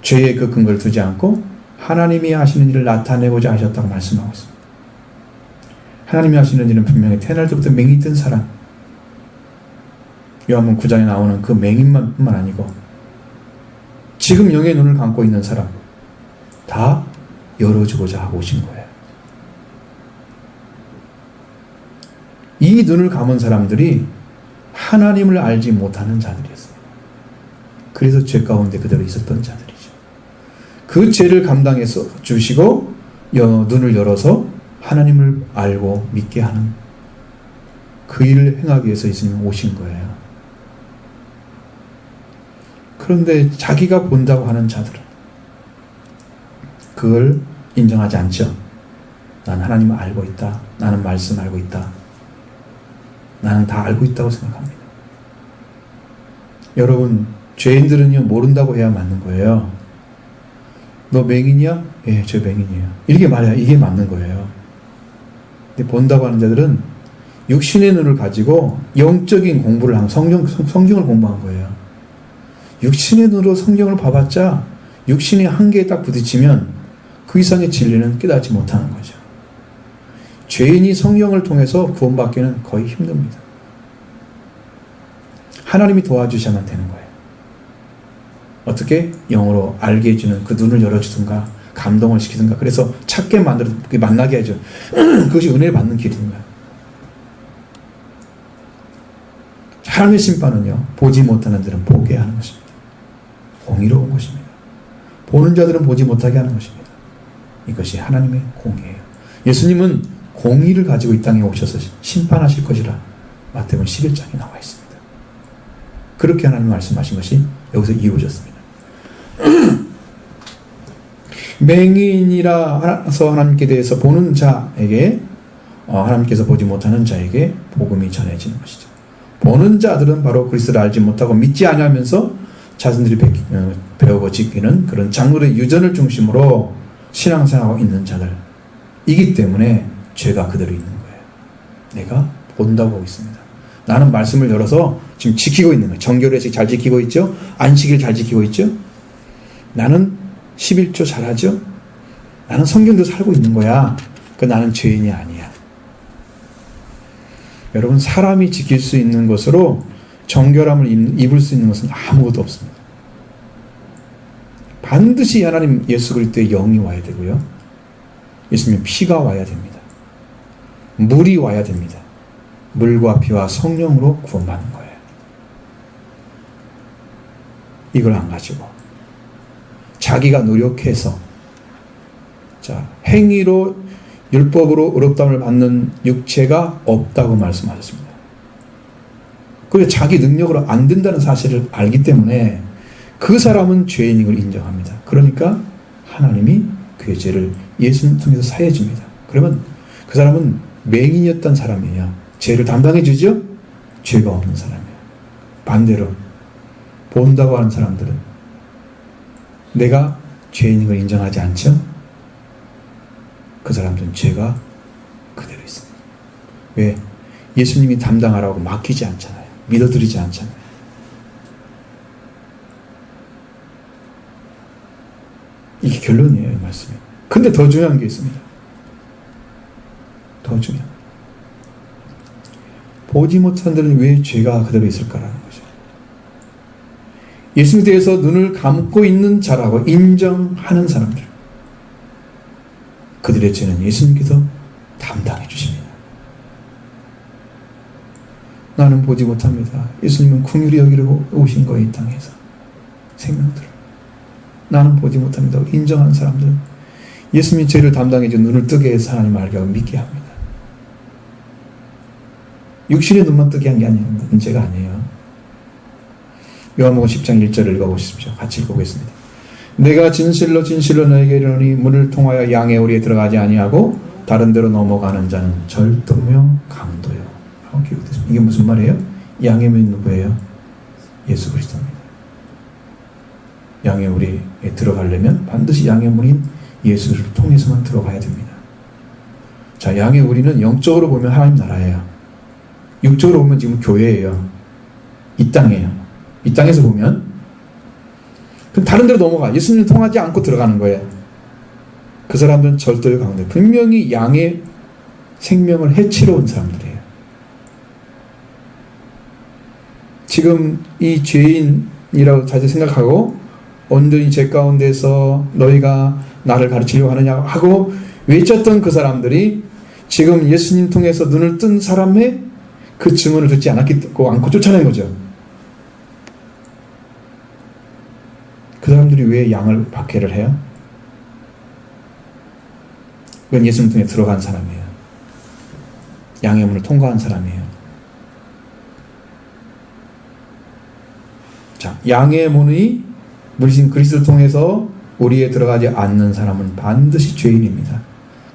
죄의 그 근거를 두지 않고 하나님이 하시는 일을 나타내고자 하셨다고 말씀하고 있습니다. 하나님이 하시는 일은 분명히 태어날 때부터 맹인된 사람, 요한복음 9장에 나오는 그 맹인만 뿐만 아니고 지금 영의 눈을 감고 있는 사람 다 열어주고자 하고 오신 거예요. 이 눈을 감은 사람들이 하나님을 알지 못하는 자들이었어요. 그래서 죄 가운데 그대로 있었던 자들이죠. 그 죄를 감당해서 주시고 눈을 열어서 하나님을 알고 믿게 하는 그 일을 행하기 위해서 예수님은 오신 거예요. 그런데 자기가 본다고 하는 자들은 그걸 인정하지 않죠. 난 하나님을 알고 있다. 나는 말씀 알고 있다. 나는 다 알고 있다고 생각합니다. 여러분, 죄인들은요, 모른다고 해야 맞는 거예요. 너 맹인이야? 예, 저 맹인이에요. 이렇게 말해야 이게 맞는 거예요. 근데 본다고 하는 자들은 육신의 눈을 가지고 영적인 공부를 한 성경을 공부한 거예요. 육신의 눈으로 성경을 봐봤자 육신의 한계에 딱 부딪히면 그 이상의 진리는 깨닫지 못하는 거죠. 죄인이 성경을 통해서 구원받기는 거의 힘듭니다. 하나님이 도와주셔야만 되는 거예요. 어떻게? 영으로 알게 해주는 그 눈을 열어주든가 감동을 시키든가 그래서 찾게 만들어 만나게 해줘. 그것이 은혜를 받는 길인 거예요. 하나님의 심판은요, 보지 못하는 자들은 보게 하는 것입니다. 공의로운 것입니다. 보는 자들은 보지 못하게 하는 것입니다. 이것이 하나님의 공의예요. 예수님은 공의를 가지고 이 땅에 오셔서 심판하실 것이라 마태복음 11장에 나와 있습니다. 그렇게 하나님 말씀하신 것이 여기서 이루어졌습니다. 맹인이라서 하나님께 대해서 보는 자에게 하나님께서 보지 못하는 자에게 복음이 전해지는 것이죠. 보는 자들은 바로 그리스도를 알지 못하고 믿지 아니하면서 자신들이 배우고 지키는 그런 장로의 유전을 중심으로 신앙생활하고 있는 자들이기 때문에 죄가 그대로 있는 거예요. 내가 본다고 하고 있습니다. 나는 말씀을 열어서 지금 지키고 있는 거예요. 정결회식 잘 지키고 있죠? 안식일 잘 지키고 있죠? 나는 11조 잘하죠? 나는 성경도 살고 있는 거야. 나는 죄인이 아니야. 여러분, 사람이 지킬 수 있는 것으로 정결함을 입을 수 있는 것은 아무것도 없습니다. 반드시 하나님 예수 그리스도의 영이 와야 되고요. 예수님의 피가 와야 됩니다. 물이 와야 됩니다. 물과 피와 성령으로 구원받는 거예요. 이걸 안 가지고 자기가 노력해서 행위로 율법으로 의롭다함을 받는 육체가 없다고 말씀하셨습니다. 그리고 자기 능력으로 안 된다는 사실을 알기 때문에 그 사람은 죄인인 걸 인정합니다. 그러니까 하나님이 그의 죄를 예수님 통해서 사해 줍니다. 그러면 그 사람은 맹인이었던 사람이에요. 죄를 담당해 주죠? 죄가 없는 사람이에요. 반대로 본다고 하는 사람들은 내가 죄인인 걸 인정하지 않죠? 그 사람들은 죄가 그대로 있습니다. 왜? 예수님이 담당하라고 맡기지 않잖아요. 믿어드리지 않잖아요. 이게 결론이에요, 이 말씀이. 근데 더 중요한 게 있습니다. 더 중요한. 보지 못한 자들은 왜 죄가 그대로 있을까라는 거죠. 예수님에 대해서 눈을 감고 있는 자라고 인정하는 사람들. 그들의 죄는 예수님께서 담당해 주십니다. 나는 보지 못합니다. 예수님은 긍휼히 여기려고 오신 거예요, 이 땅에서. 생명들을. 나는 보지 못합니다. 인정하는 사람들은 예수님이 죄를 담당해 준 눈을 뜨게 해서 하나님 알게 하고 믿게 합니다. 육신의 눈만 뜨게 한 게 아니에요. 문제가 아니에요. 요한복음 10장 1절을 읽어보십시오. 같이 읽어보겠습니다. 내가 진실로 진실로 너에게 이르노니 문을 통하여 양의 오리에 들어가지 아니하고 다른 데로 넘어가는 자는 절도며 강도요. 이게 무슨 말이에요? 양의 문은 누구예요? 예수 그리스도입니다. 양의 오리에 들어가려면 반드시 양의 문인 예수를 통해서만 들어가야 됩니다. 자, 양의 오리는 영적으로 보면 하나님 나라예요. 육적으로 보면 지금 교회예요. 이 땅이에요. 이 땅에서 보면 그럼 다른 데로 넘어가. 예수님 통하지 않고 들어가는 거예요. 그 사람들은 절도의 강도. 분명히 양의 생명을 해치러 온 사람들이에요. 지금 이 죄인이라고 자주 생각하고 온전히 죄 가운데서 너희가 나를 가르치려고 하느냐 하고 외쳤던 그 사람들이 지금 예수님 통해서 눈을 뜬 사람의 그 증언을 듣지 않고 쫓아낸 거죠. 그 사람들이 왜 양을 박해를 해요? 그건 예수님 통해 들어간 사람이에요. 양의 문을 통과한 사람이에요. 자, 양의 문이 물신 그리스도를 통해서 우리에 들어가지 않는 사람은 반드시 죄인입니다.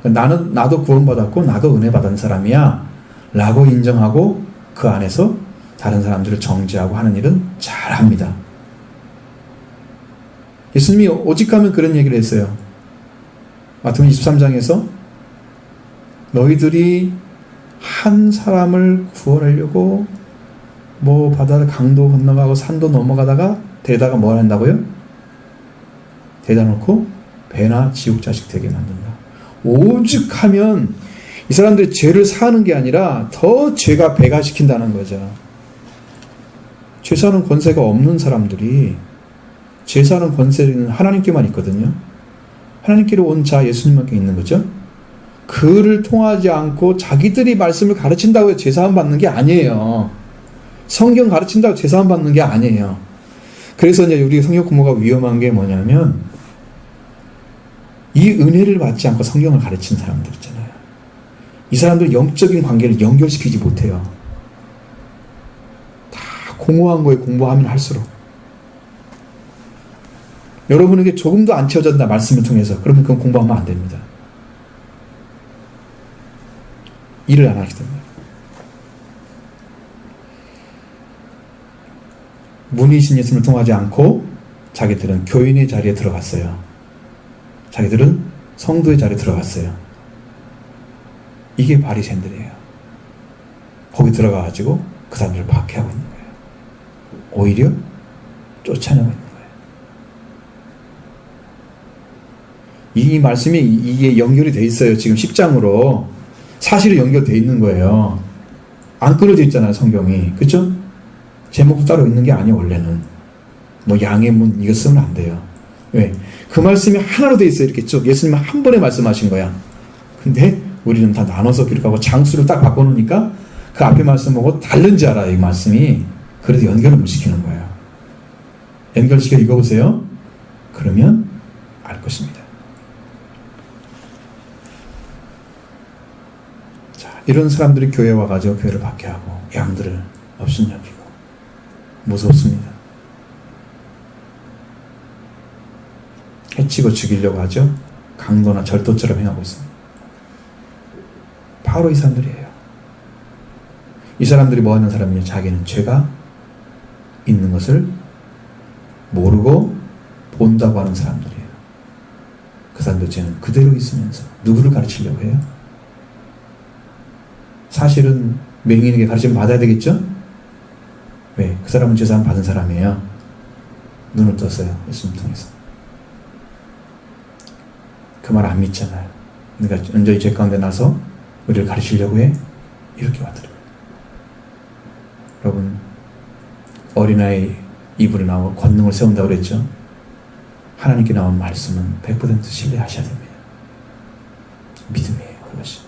나도 구원받았고 나도 은혜 받은 사람이야 라고 인정하고 그 안에서 다른 사람들을 정죄하고 하는 일은 잘합니다. 예수님이 오직하면 그런 얘기를 했어요. 마태복음 23장에서 너희들이 한 사람을 구원하려고 뭐 바다를 강도 건너가고 산도 넘어가다가 데려다가 뭘 한다고요? 데려다 놓고 배나 지옥 자식 되게 만든다. 오죽하면 이 사람들이 죄를 사는 게 아니라 더 죄가 배가시킨다는 거죠. 죄 사는 권세가 없는 사람들이 죄 사는 권세는 하나님께만 있거든요. 하나님께로 온 자 예수님께 있는 거죠. 그를 통하지 않고 자기들이 말씀을 가르친다고 해서 죄사함 받는 게 아니에요. 성경 가르친다고 죄사함 받는 게 아니에요. 그래서 이제 우리 성경 공부가 위험한 게 뭐냐면 이 은혜를 받지 않고 성경을 가르치는 사람들 있잖아요. 이 사람들 영적인 관계를 연결시키지 못해요. 다 공허한 거에 공부하면 할수록 여러분에게 조금도 안 채워졌다 말씀을 통해서 그러면 그건 공부하면 안 됩니다. 일을 안 하기 때문에. 문이신 예수님을 통하지 않고 자기들은 교인의 자리에 들어갔어요. 자기들은 성도의 자리에 들어갔어요. 이게 바리새인들이에요. 거기 들어가가지고 그 사람들을 박해하고 있는 거예요. 오히려 쫓아내고 있는 거예요. 이 말씀이 이게 연결이 돼 있어요. 지금 10장으로 사실이 연결돼 있는 거예요. 안 끊어져 있잖아요, 성경이. 그렇죠? 제목도 따로 있는 게 아니에요, 원래는. 뭐 양의 문 이거 쓰면 안 돼요. 왜? 그 말씀이 하나로 돼 있어요. 이렇게 쭉 예수님은 한 번에 말씀하신 거야. 근데 우리는 다 나눠서 기록하고 장수를 딱 바꿔놓으니까 그 앞에 말씀하고 다른지 알아요, 이 말씀이. 그래도 연결을 못 시키는 거예요. 연결시켜 읽어보세요. 그러면 알 것입니다. 자, 이런 사람들이 교회에 와가지고 교회를 박해하고 양들을 업신여기고 무섭습니다. 해치고 죽이려고 하죠. 강도나 절도처럼 행하고 있습니다. 바로 이 사람들이에요. 이 사람들이 뭐 하는 사람이냐? 자기는 죄가 있는 것을 모르고 본다고 하는 사람들이에요. 그 사람들 죄는 그대로 있으면서 누구를 가르치려고 해요? 사실은 맹인에게 가르침 받아야 되겠죠? 왜? 그 사람은 죄사함 받은 사람이에요. 눈을 떴어요. 예수님 통해서. 그 말 안 믿잖아요. 내가 온전히 죄 가운데 나서 우리를 가르치려고 해? 이렇게 와더라고요. 여러분, 어린아이 입으로 나오고 권능을 세운다고 그랬죠? 하나님께 나온 말씀은 100% 신뢰하셔야 됩니다. 믿음이에요, 그것이.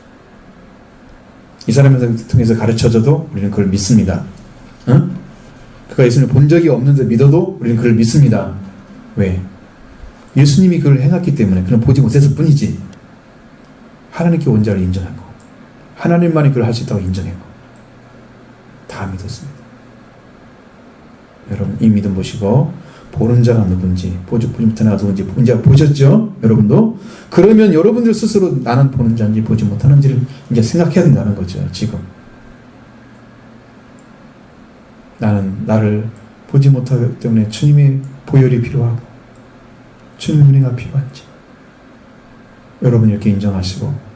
이 사람을 통해서 가르쳐줘도 우리는 그걸 믿습니다. 응? 그가 예수님을 본 적이 없는데 믿어도 우리는 그걸 믿습니다. 왜? 예수님이 그걸 행했기 때문에 그는 보지 못했을 뿐이지. 하나님께 온 자를 인정하고 하나님만이 그걸 할 수 있다고 인정했고 다 믿었습니다. 여러분, 이 믿음 보시고 보는 자가 누군지, 보지 못하는 자가 누군지 이제 보셨죠? 여러분도? 그러면 여러분들 스스로 나는 보는 자인지 보지 못하는지를 이제 생각해야 된다는 거죠. 지금 나는 나를 보지 못하기 때문에 주님의 보혈이 필요하고 주님의 은혜가 필요한지 여러분 이렇게 인정하시고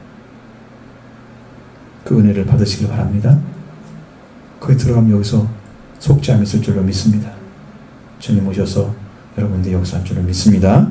그 은혜를 받으시길 바랍니다. 거기 들어가면 여기서 속죄함이 있을 줄로 믿습니다. 주님 오셔서 여러분들 역사할 줄로 믿습니다.